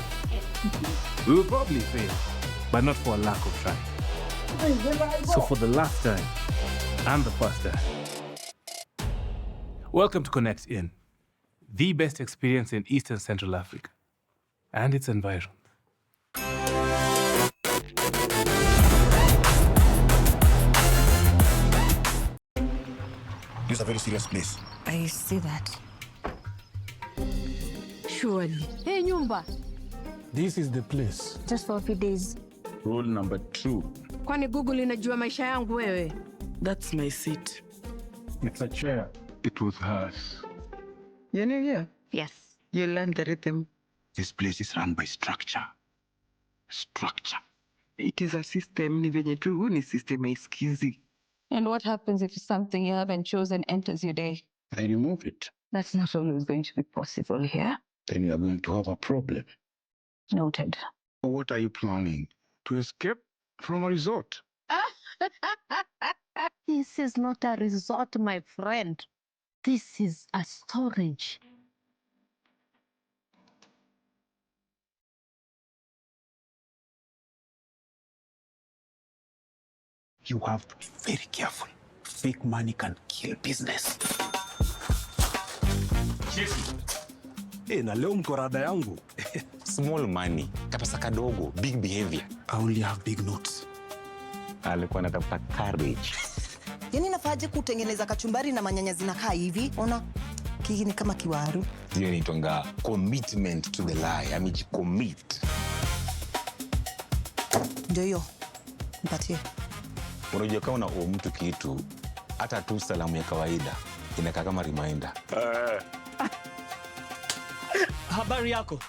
We will probably fail, but not for a lack of trying. So for the last time and the first time, welcome to Connect In, the best experience in Eastern Central Africa and its environs. This is a very serious place. I see that. Surely. Hey, Nyumba. This is the place. Just for a few days. Rule number 2. Kwani Google inajua maisha yangu wewe? That's my seat. It's a chair. It was hers. You're new here? Yes. You learned the rhythm. This place is run by structure. Structure. It is a system. Ni venye tu ni system haisikizi. And what happens if something you haven't chosen enters your day? I remove it. That's not always going to be possible here. Then you are going to have a problem. Noted. What are you planning? To escape from a resort? This is not a resort, my friend. This is a storage. You have to be very careful. Fake money can kill business. Na leo mko rada yangu. Small money, kapesa kadogo, big behavior. I only have big notes. Alikuwa anatafuta courage. Yaani nafaje kutengeneza kachumbari na manyanya zinakaa hivi? Ona kiki ni kama kiwaru. Hiyo inaitwa commitment to the lie. Amejicommit. Ndio hiyo. Mpatie. Unajua kama una mtu kitu, hata tu salamu ya kawaida inakaa kama reminder. Habari yako?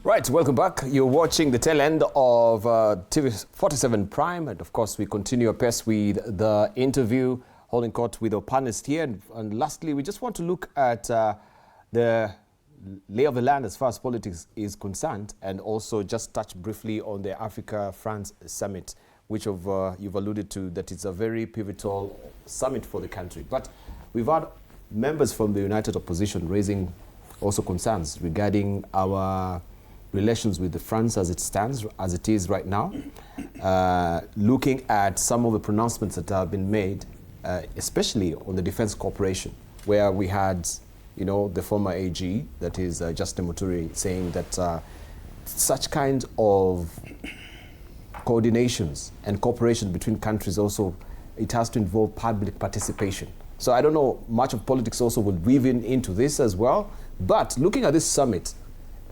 Right, welcome back. You're watching the tail end of TV47 Prime, and of course we continue our pace with the interview, holding court with our panelists here. And lastly, we just want to look at the lay of the land as far as politics is concerned, and also just touch briefly on the Africa-France Summit, which you've alluded to, that it's a very pivotal summit for the country. But we've had members from the United Opposition raising also concerns regarding our relations with France as it stands, as it is right now, looking at some of the pronouncements that have been made, especially on the defense cooperation, where we had, you know, the former AG, that is Justin Muturi, saying that such kind of coordinations and cooperation between countries also, it has to involve public participation. So I don't know, much of politics also will weave into this as well. But looking at this summit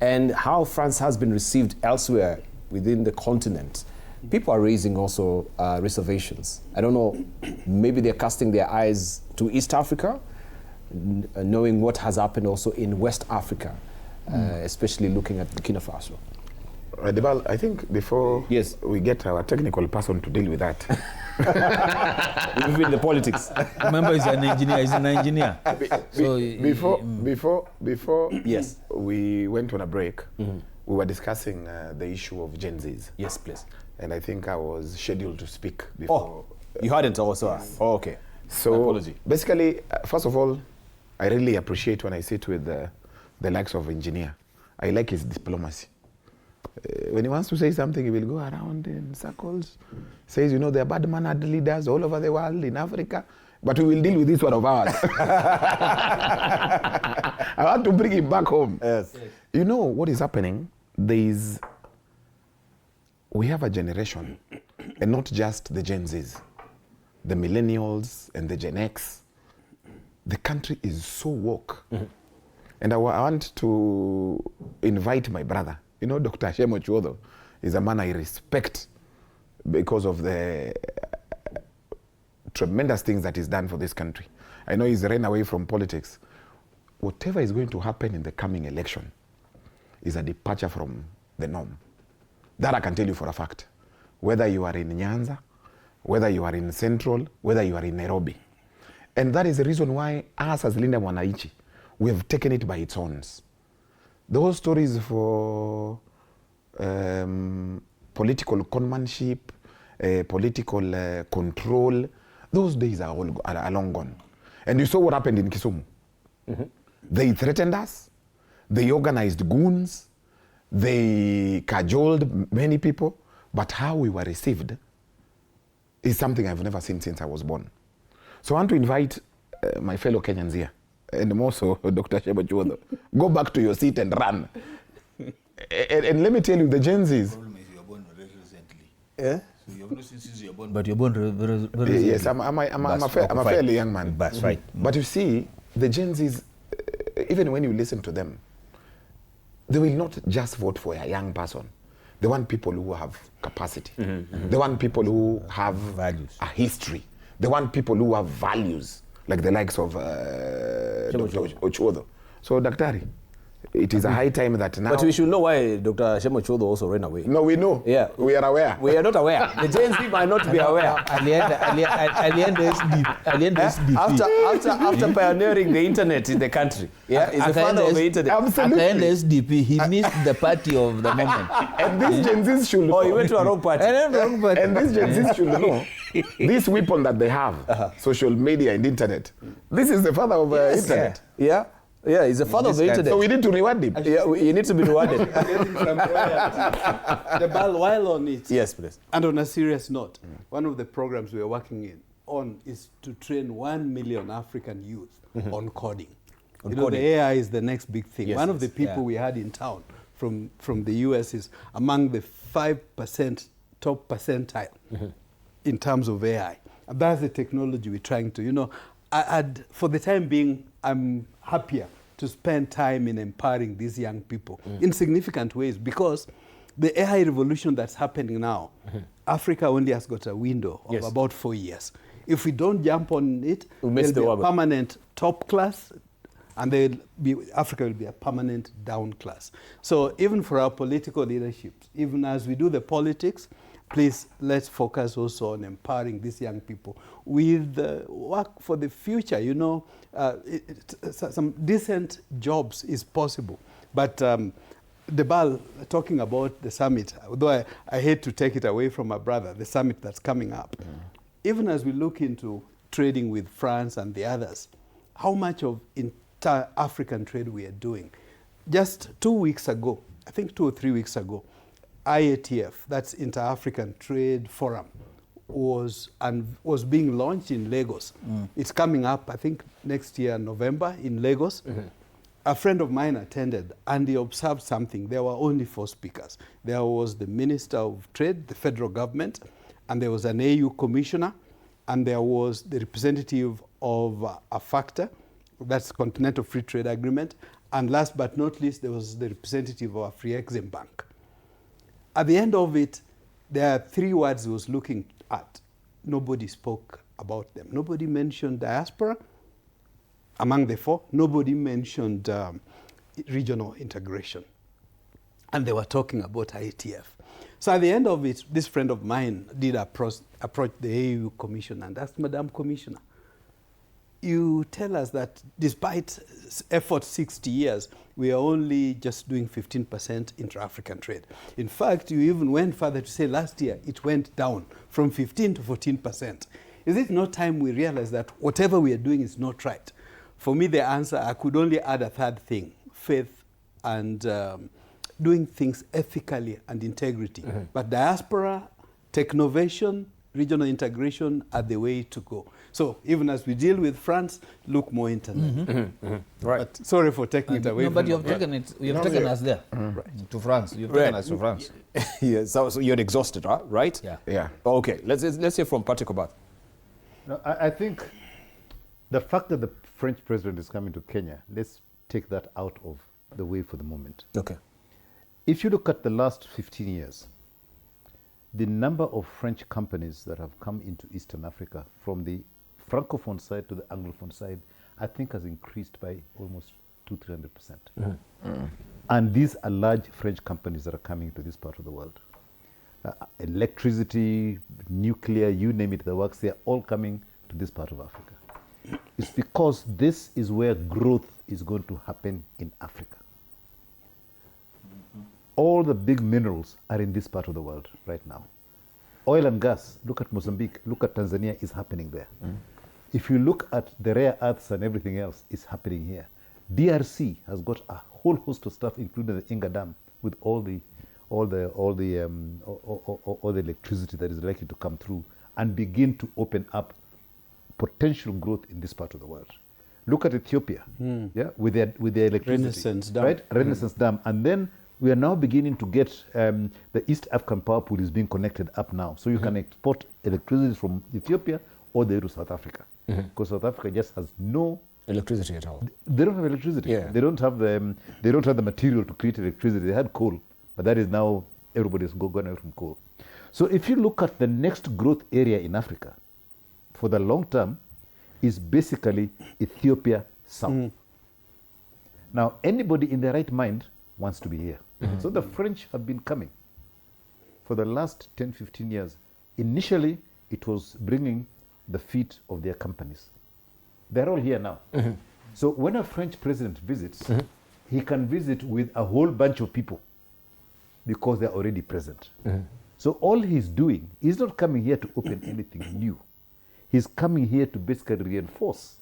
and how France has been received elsewhere within the continent, people are raising also reservations. I don't know, maybe they're casting their eyes to East Africa, knowing what has happened also in West Africa, especially looking at Burkina Faso. Debal, I think before we get our technical person to deal with that. Even the politics. Remember, he's an engineer. He's an engineer. Before we went on a break, we were discussing the issue of Gen Zs. Yes, please. And I think I was scheduled to speak before. Oh, you hadn't also? Yes. Oh, okay. So, my apology. Basically, first of all, I really appreciate when I sit with the likes of engineer. I like his diplomacy. When he wants to say something, he will go around in circles, says, you know, there are bad-mannered leaders all over the world, in Africa, but we will deal with this one of ours. I want to bring him back home. Yes. You know what is happening? We have a generation, and not just the Gen Zs, the millennials and the Gen X. The country is so woke. And I want to invite my brother. You know, Dr. Shemo Chuodo is a man I respect because of the tremendous things that he's done for this country. I know he's ran away from politics. Whatever is going to happen in the coming election is a departure from the norm. That I can tell you for a fact. Whether you are in Nyanza, whether you are in Central, whether you are in Nairobi. And that is the reason why us as Linda Mwananchi, we have taken it by its horns. Those stories for political conmanship, political control, those days are long gone. And you saw what happened in Kisumu. They threatened us, they organized goons, they cajoled many people, but how we were received is something I've never seen since I was born. So I want to invite my fellow Kenyans here, and more so Dr. Sheba Chuodo, go back to your seat and run. And let me tell you, the Gen Zs. The problem is you were born very recently. Yeah? So you have not seen since you were born. But you're born very recently. Yes, I'm a fairly young man. That's right. But you see, the Gen Zs, even when you listen to them, they will not just vote for a young person. They want people who have capacity. They want people who have values, a history. They want people who have values, like the likes of Dr. Ochodo. So, Daktari, it is a high time that now... But we should know why Dr. Shemo Ochodo also ran away. No, we know. Yeah. We are aware. We are not aware. The Gen Z might not be aware. After pioneering the internet in the country, yeah, is the father of the internet. Absolutely. At the NSDP, he missed the party of the moment. And these Gen Zs should know. Oh, he went to a wrong party. And these Gen Zs should know. This weapon that they have, social media and internet, this is the father of internet. Yeah. Yeah, he's the father of the internet. So we need to reward him. Yeah, you need to be rewarded. The ball, while on it. Yes, please. And on a serious note, one of the programs we are working on is to train 1 million African youth on coding. On coding. The AI is the next big thing. Yes, one of the people we had in town from the US is among the 5% top percentile in terms of AI. And that's the technology we're trying to, for the time being, I'm happier to spend time in empowering these young people in significant ways, because the AI revolution that's happening now, Africa only has got a window of about 4 years. If we don't jump on it, there'll be a permanent top class, and Africa will be a permanent down class. So even for our political leadership, even as we do the politics, please, let's focus also on empowering these young people with work for the future. Some decent jobs is possible. But Debal, talking about the summit, although I hate to take it away from my brother, the summit that's coming up, even as we look into trading with France and the others, how much of inter-African trade we are doing. Just 2 weeks ago, I think 2 or 3 weeks ago, IATF, that's Inter-African Trade Forum, was being launched in Lagos. It's coming up, I think, next year, November, in Lagos. A friend of mine attended, and he observed something. There were only 4 speakers. There was the Minister of Trade, the federal government, and there was an AU commissioner, and there was the representative of a factor, that's Continental Free Trade Agreement, and last but not least, there was the representative of a Free Exim Bank. At the end of it, there are 3 words he was looking at. Nobody spoke about them. Nobody mentioned diaspora. Among the 4, nobody mentioned regional integration. And they were talking about IATF. So at the end of it, this friend of mine did approach the AU Commissioner and asked, Madam Commissioner, you tell us that despite effort 60 years, we are only just doing 15% intra-African trade. In fact, you even went further to say last year it went down from 15 to 14%. Is it not time we realize that whatever we are doing is not right? For me, the answer, I could only add a third thing, faith and doing things ethically and integrity. But diaspora, technovation, regional integration are the way to go. So even as we deal with France, look more internet. Right. But sorry for taking it away. But you've taken it. You've taken us there to France. You've taken us to France. Yeah. So you're exhausted, right? Yeah. Yeah. Okay. Let's hear from Patrick Obath. No, I think the fact that the French president is coming to Kenya, let's take that out of the way for the moment. Okay. If you look at the last 15 years, the number of French companies that have come into Eastern Africa from the Francophone side to the Anglophone side, I think has increased by almost 200-300%. And these are large French companies that are coming to this part of the world. Electricity, nuclear, you name it, the works, they are all coming to this part of Africa. It's because this is where growth is going to happen in Africa. All the big minerals are in this part of the world right now. Oil and gas, look at Mozambique, look at Tanzania, is happening there. If you look at the rare earths and everything else, it's happening here. DRC has got a whole host of stuff, including the Inga Dam, with all the electricity that is likely to come through and begin to open up potential growth in this part of the world. Look at Ethiopia, yeah, with their electricity, Renaissance Dam. right? Renaissance Dam, and then we are now beginning to get the East African power pool is being connected up now, so you can export electricity from Ethiopia all the way to South Africa, because South Africa just has no electricity at all. They don't have electricity. Yeah. They don't have the material to create electricity. They had coal, but that is now everybody's gone away from coal. So if you look at the next growth area in Africa, for the long term, is basically Ethiopia South. Now, anybody in their right mind wants to be here. So the French have been coming for the last 10, 15 years. Initially, it was bringing the feet of their companies. They're all here now. So when a French president visits, he can visit with a whole bunch of people because they're already present. So all he's doing, he's not coming here to open anything new. He's coming here to basically reinforce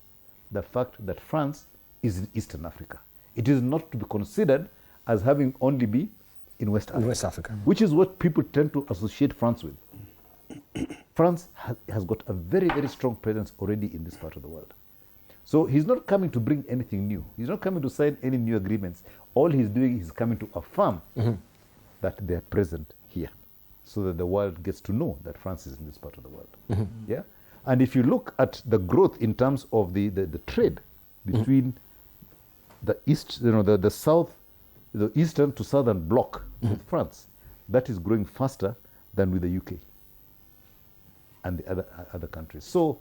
the fact that France is in Eastern Africa. It is not to be considered as having only been in West Africa. Which is what people tend to associate France with. France has got a very, very strong presence already in this part of the world. So he's not coming to bring anything new. He's not coming to sign any new agreements. All he's doing is coming to affirm that they're present here, so that the world gets to know that France is in this part of the world. Yeah? And if you look at the growth in terms of the trade between the East, the South, the Eastern to Southern bloc with France, that is growing faster than with the UK and the other countries. So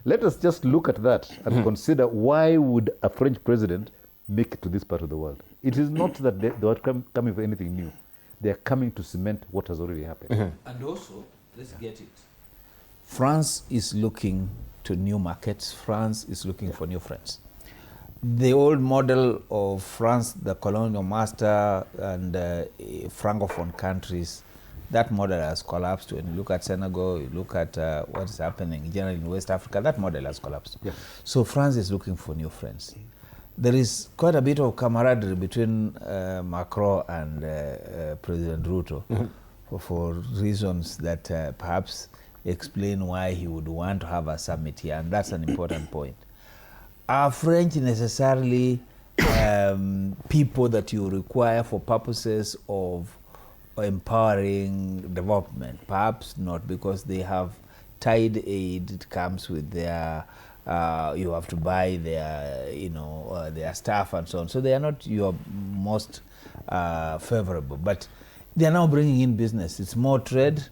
let us just look at that and consider, why would a French president make it to this part of the world? It is not that they are coming for anything new. They are coming to cement what has already happened. And also, let's get it. France is looking to new markets. France is looking for new friends. The old model of France, the colonial master and Francophone countries, that model has collapsed. When you look at Senegal, you look at what is happening generally in West Africa, that model has collapsed. Yeah. So France is looking for new friends. There is quite a bit of camaraderie between Macron and President Ruto for reasons that perhaps explain why he would want to have a summit here, and that's an important point. Are French necessarily people that you require for purposes of empowering development? Perhaps not, because they have tied aid. It comes with their you have to buy their their staff and so on. So they are not your most favorable, but they are now bringing in business. It's more trade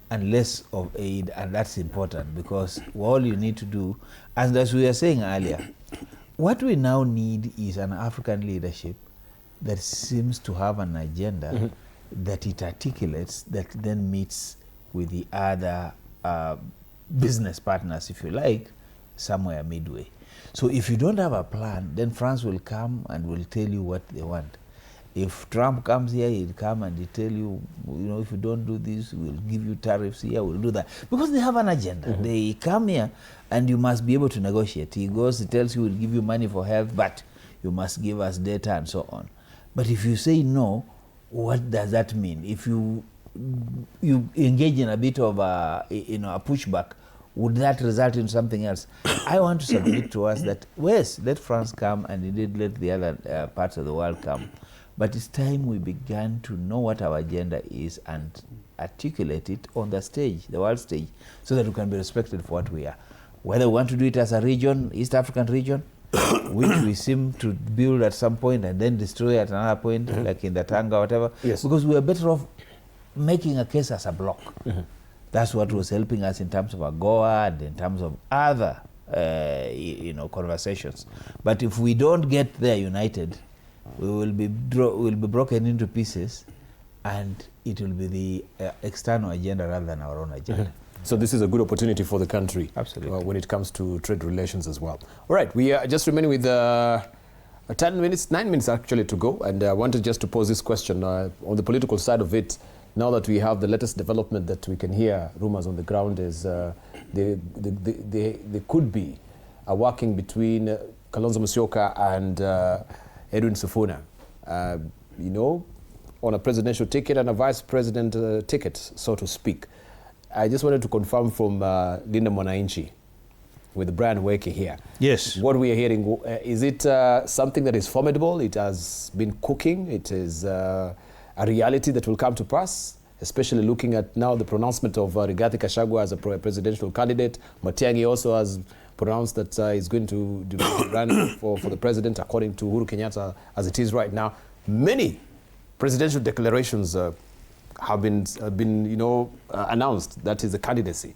and less of aid, and that's important, because all you need to do, and as we were saying earlier, what we now need is an African leadership that seems to have an agenda that it articulates, that then meets with the other business partners, if you like, somewhere midway. So if you don't have a plan, then France will come and will tell you what they want. If Trump comes here, he'll come and he'll tell you, if you don't do this, we'll give you tariffs here, we'll do that. Because they have an agenda. They come here and you must be able to negotiate. He goes, he tells you, we'll give you money for health, but you must give us data and so on. But if you say no, what does that mean? If you engage in a bit of a pushback, would that result in something else? I want to submit to us that, yes, let France come, and indeed let the other parts of the world come. But it's time we began to know what our agenda is and articulate it on the stage, the world stage, so that we can be respected for what we are. Whether we want to do it as a region, East African region, which we seem to build at some point and then destroy at another point, like in the Tanga or whatever, because we are better off making a case as a block. That's what was helping us in terms of AGOA and in terms of other conversations. But if we don't get there united, we will be broken into pieces, and it will be the external agenda rather than our own agenda. So this is a good opportunity for the country. Absolutely. When it comes to trade relations as well. All right, we are just remaining with 9 minutes actually to go, and I wanted just to pose this question on the political side of it. Now that we have the latest development that we can hear, rumors on the ground is there could be a working between Kalonzo Musyoka and Edwin Sifuna, on a presidential ticket and a vice president ticket, so to speak. I just wanted to confirm from Linda Mwananchi with Brian Weke here. Yes. What we are hearing, is it something that is formidable? It has been cooking. It is a reality that will come to pass, especially looking at now the pronouncement of Rigathi Gachagua as a presidential candidate. Matiang'i also has pronounced that he's going to run for the president, according to Uhuru Kenyatta, as it is right now. Many presidential declarations have been announced. That is the candidacy.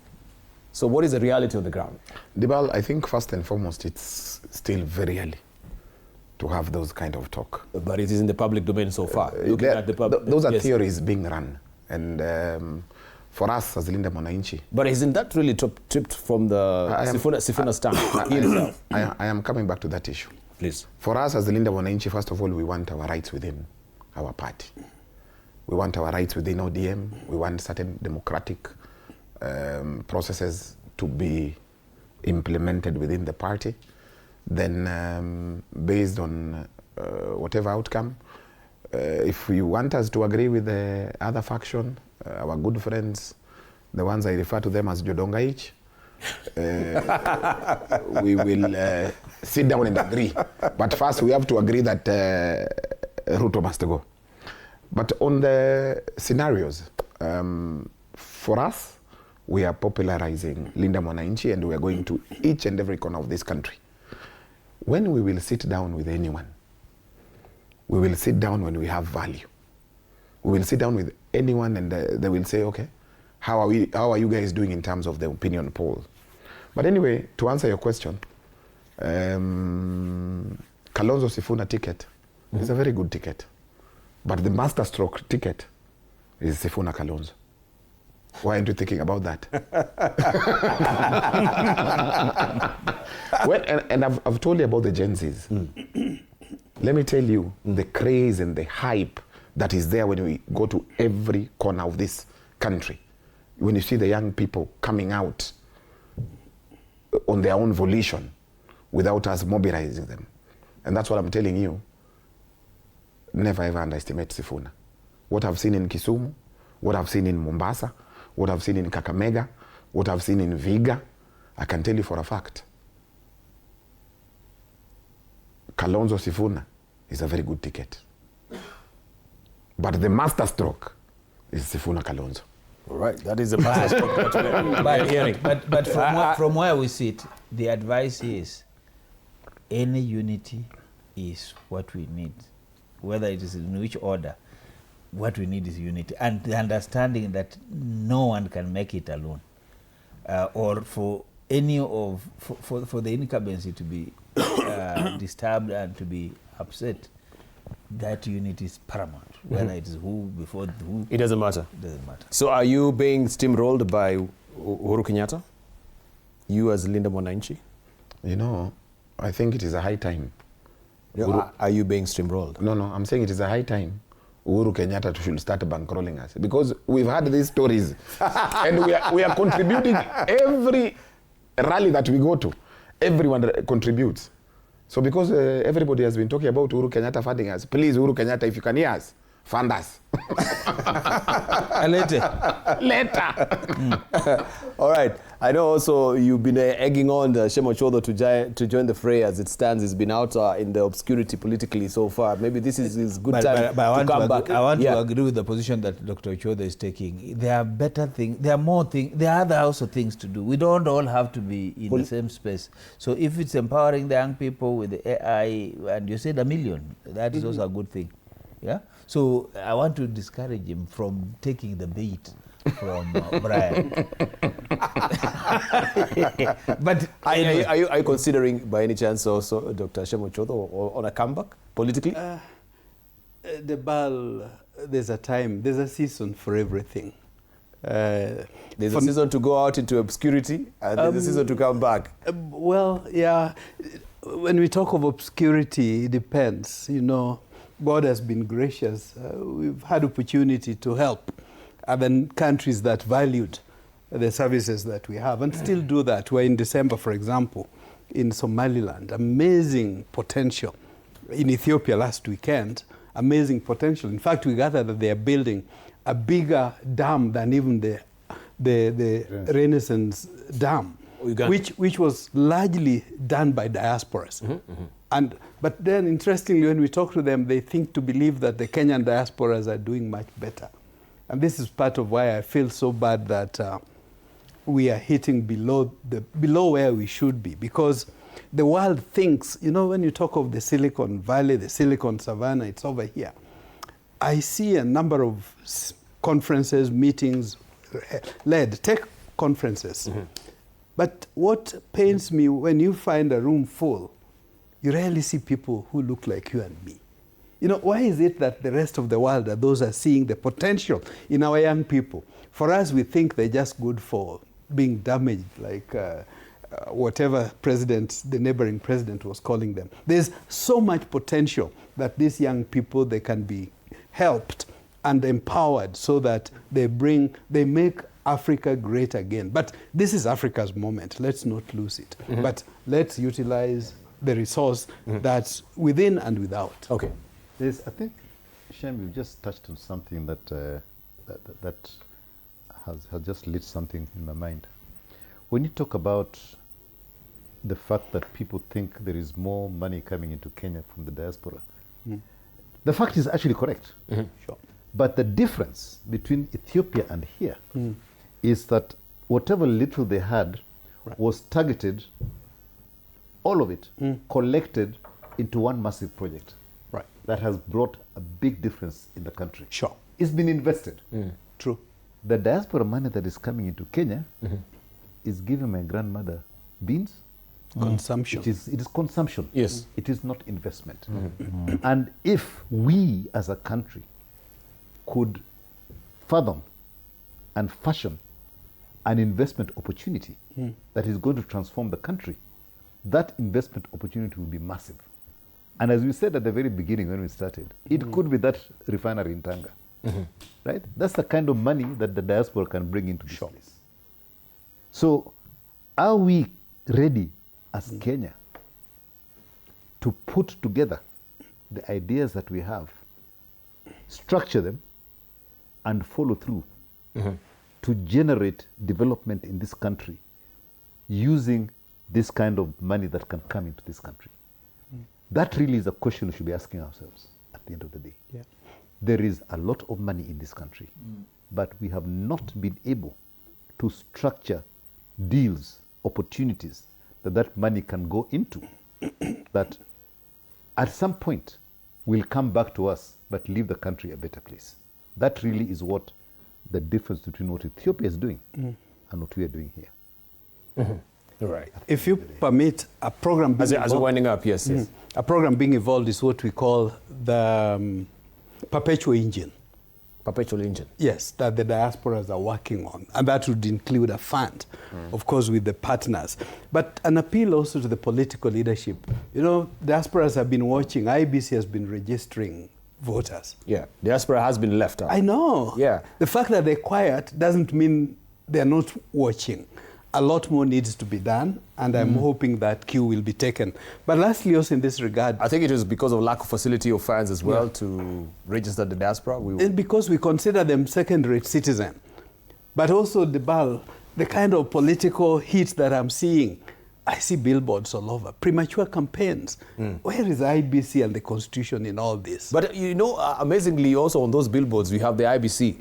So what is the reality on the ground? Dibal, I think first and foremost, it's still very early to have those kind of talk. But it is in the public domain so far. Looking at the those are theories being run. And for us as Linda Mwananchi. But isn't that really tripped from the Sifuna stand? I am coming back to that issue. Please. For us as Linda Mwananchi, first of all, we want our rights within our party. We want our rights within ODM. We want certain democratic processes to be implemented within the party. Then based on whatever outcome, if you want us to agree with the other faction, our good friends, the ones I refer to them as Jodongaich, we will sit down and agree. But first we have to agree that Ruto must go. But on the scenarios, for us, we are popularizing Linda Mwananchi, and we are going to each and every corner of this country. When we will sit down with anyone, we will sit down when we have value. We will sit down with anyone and they will say, okay, how are you guys doing in terms of the opinion poll? But anyway, to answer your question, Kalonzo Sifuna ticket is a very good ticket. But the master stroke ticket is Sifuna Kalonzo. Why aren't you thinking about that? And I've told you about the Gen Zs. Let me tell you the craze and the hype that is there when we go to every corner of this country. When you see the young people coming out on their own volition without us mobilizing them. And that's what I'm telling you. Never ever underestimate Sifuna. What I've seen in Kisumu, what I've seen in Mombasa, what I've seen in Kakamega, what I've seen in Viga, I can tell you for a fact. Kalonzo Sifuna is a very good ticket. But the master stroke is Sifuna Kalonzo. All right, that is the master stroke that we're hearing. But from where we sit, the advice is any unity is what we need. Whether it is in which order, what we need is unity. And the understanding that no one can make it alone. Or for any of, for the incumbency to be disturbed and to be upset, that unity is paramount. Whether it is who before who. It doesn't matter. It doesn't matter. So are you being steamrolled by Uhuru Kenyatta? You as Linda Mwananchi? You know, I think it is a high time. Are you being steamrolled? No, I'm saying it is a high time Uhuru Kenyatta should start bankrolling us, because we've had these stories and we are contributing every rally that we go to. Everyone contributes. So because everybody has been talking about Uhuru Kenyatta funding us, please, Uhuru Kenyatta, if you can hear us, fund us. Later. All right. I know also you've been egging on Shemo Chodho to join the fray. As it stands, he's been out in the obscurity politically so far. Maybe this is his good time to come back. I want to agree with the position that Dr. Chodho is taking. There are better things. There are more things. There are other also things to do. We don't all have to be in the same space. So if it's empowering the young people with the AI, and you said 1 million, that is also a good thing. Yeah. So I want to discourage him from taking the bait from Brian. But anyway. Are you considering by any chance also Dr. Shemo Chodho on a comeback politically? The ball, there's a time, there's a season for everything. There's a season to go out into obscurity and there's a season to come back. Well, yeah. When we talk of obscurity, it depends. You know, God has been gracious. We've had opportunity to help other countries that valued the services that we have and still do that. We're in December, for example, in Somaliland. Amazing potential. In Ethiopia last weekend, amazing potential. In fact, we gathered that they are building a bigger dam than even the Renaissance Dam, which was largely done by diasporas. But then, interestingly, when we talk to them, they think to believe that the Kenyan diasporas are doing much better. And this is part of why I feel so bad that we are hitting below where we should be. Because the world thinks, you know, when you talk of the Silicon Valley, the Silicon Savannah, it's over here. I see a number of conferences, meetings, led tech conferences. But what pains me, when you find a room full, you rarely see people who look like you and me. You know, why is it that the rest of the world are those are seeing the potential in our young people? For us, we think they're just good for being damaged, like whatever president, the neighboring president was calling them. There's so much potential that these young people, they can be helped and empowered so that they make Africa great again. But this is Africa's moment. Let's not lose it. But let's utilize the resource that's within and without. Okay. I think, Shem, you just touched on something that that has just lit something in my mind. When you talk about the fact that people think there is more money coming into Kenya from the diaspora, the fact is actually correct. Sure. But the difference between Ethiopia and here is that whatever little they had was targeted, all of it collected into one massive project that has brought a big difference in the country. Sure. It's been invested. True. The diaspora money that is coming into Kenya is giving my grandmother beans. Consumption. It is consumption. Yes. It is not investment. And if we as a country could fathom and fashion an investment opportunity that is going to transform the country, that investment opportunity will be massive. And as we said at the very beginning when we started, it could be that refinery in Tanga. Right? That's the kind of money that the diaspora can bring into this place. So are we ready as Kenya to put together the ideas that we have, structure them, and follow through to generate development in this country using this kind of money that can come into this country? That really is a question we should be asking ourselves at the end of the day. Yeah. There is a lot of money in this country, but we have not been able to structure deals, opportunities that money can go into that at some point will come back to us but leave the country a better place. That really is what the difference between what Ethiopia is doing and what we are doing here. Right. If you permit, a program being as we're winding up, yes. A program being evolved is what we call the perpetual engine. Perpetual engine. Yes, that the diasporas are working on. And that would include a fund, of course, with the partners. But an appeal also to the political leadership. You know, diasporas have been watching. IBC has been registering voters. Yeah, diaspora has been left out. I know. Yeah. The fact that they're quiet doesn't mean they're not watching. A lot more needs to be done, and I'm hoping that cue will be taken. But lastly, also in this regard, I think it is because of lack of facility of funds as well to register the diaspora. And because we consider them second-rate citizens. But also, the kind of political heat that I'm seeing, I see billboards all over, premature campaigns. Where is IBC and the Constitution in all this? But you know, amazingly, also on those billboards, we have the IBC.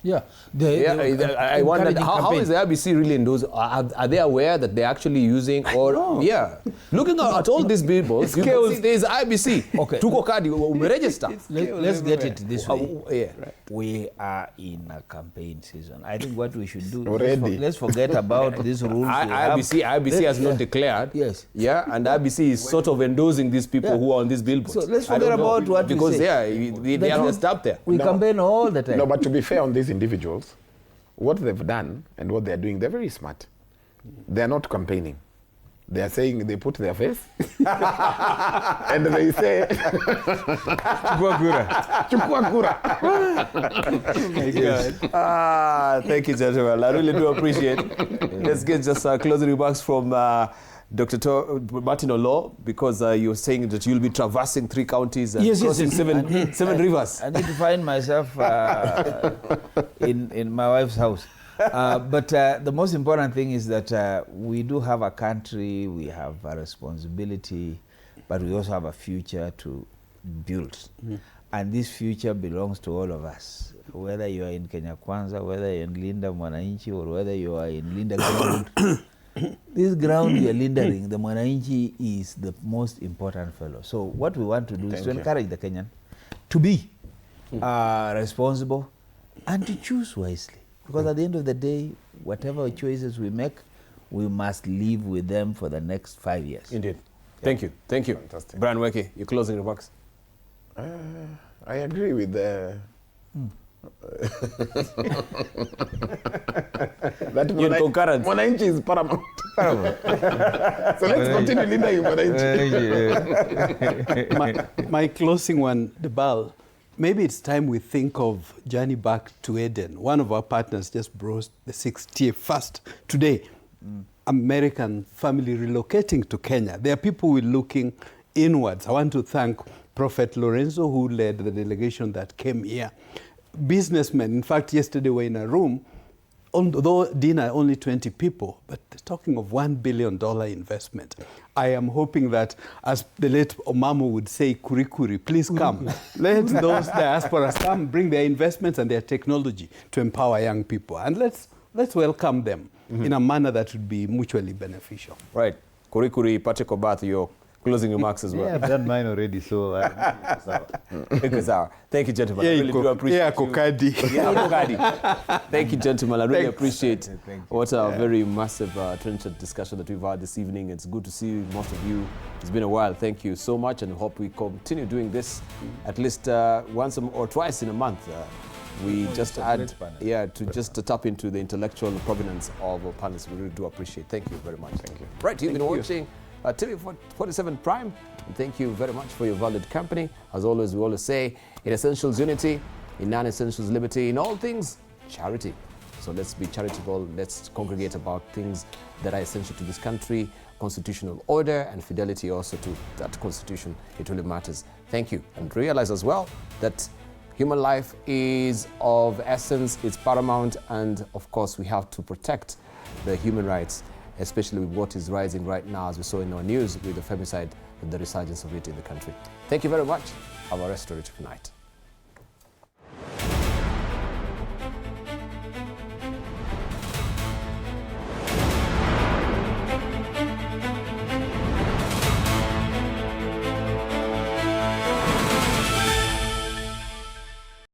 Yeah. I wondered, how is the IBC really in those? Are they aware that they're actually using or yeah? Looking at all these billboards, you can see there is IBC. Okay. Tuko kadi register. Let's get it this way. We are in a campaign season. I think what we should do let's forget about these rules. IBC has not declared. Yes. Yeah, and IBC is sort of endorsing these people who are on these billboards. So let's forget about what because we say. they are not up there. We campaign all the time. No, but to be fair on these individuals, what they've done and what they're doing, they're very smart. They're not campaigning. They're saying they put their face and they say Chukua kura. Oh my God. Thank you, gentlemen. I really do appreciate it. Let's get just closing remarks from Dr. Martin Olo, because you're saying that you'll be traversing 3 counties and crossing seven rivers. I need to find myself in my wife's house. But the most important thing is that we do have a country, we have a responsibility, but we also have a future to build. And this future belongs to all of us. Whether you are in Kenya Kwanza, whether you're in Linda Mwananchi, or whether you are in Linda Ground. This ground you're lindering, the Mwananchi is the most important fellow. So what we want to do is to encourage the Kenyan to be responsible and to choose wisely. Because at the end of the day, whatever choices we make, we must live with them for the next 5 years. Indeed. Thank you. Thank you. Fantastic. Brian Weke, your closing remarks. I agree with the... that Mwananchi is paramount. So let's continue leading Mwananchi. My closing one, Debal, maybe it's time we think of journey back to Eden. One of our partners just brought the 61st today. American family relocating to Kenya. There are people who are looking inwards. I want to thank Prophet Lorenzo, who led the delegation that came here. Businessmen, in fact, yesterday we were in a room, although dinner only 20 people, but talking of $1 billion investment. I am hoping that, as the late Omamo would say, kurikuri, please come. Let those diasporas come, bring their investments and their technology to empower young people. And let's welcome them in a manner that would be mutually beneficial. Right. Kurikuri, Patrick Obath, your closing remarks as well. Yeah, I've done mine already, so... Thank you, gentlemen. I really do appreciate Thank you, gentlemen. I really appreciate what a very massive, trenchant discussion that we've had this evening. It's good to see most of you. It's been a while. Thank you so much, and hope we continue doing this at least once or twice in a month. We just add, to tap into the intellectual provenance of our panelists. We really do appreciate. Thank you very much. Thank you. Right, you've been watching TV47 Prime. And thank you very much for your valued company. As always, we always say, in essentials, unity; in non-essentials, liberty; in all things, charity. So let's be charitable. Let's congregate about things that are essential to this country, constitutional order, and fidelity also to that constitution. It really matters. Thank you. And realize as well that human life is of essence, it's paramount, and of course we have to protect the human rights, especially with what is rising right now, as we saw in our news with the femicide and the resurgence of it in the country. Thank you very much. Have a restorative night.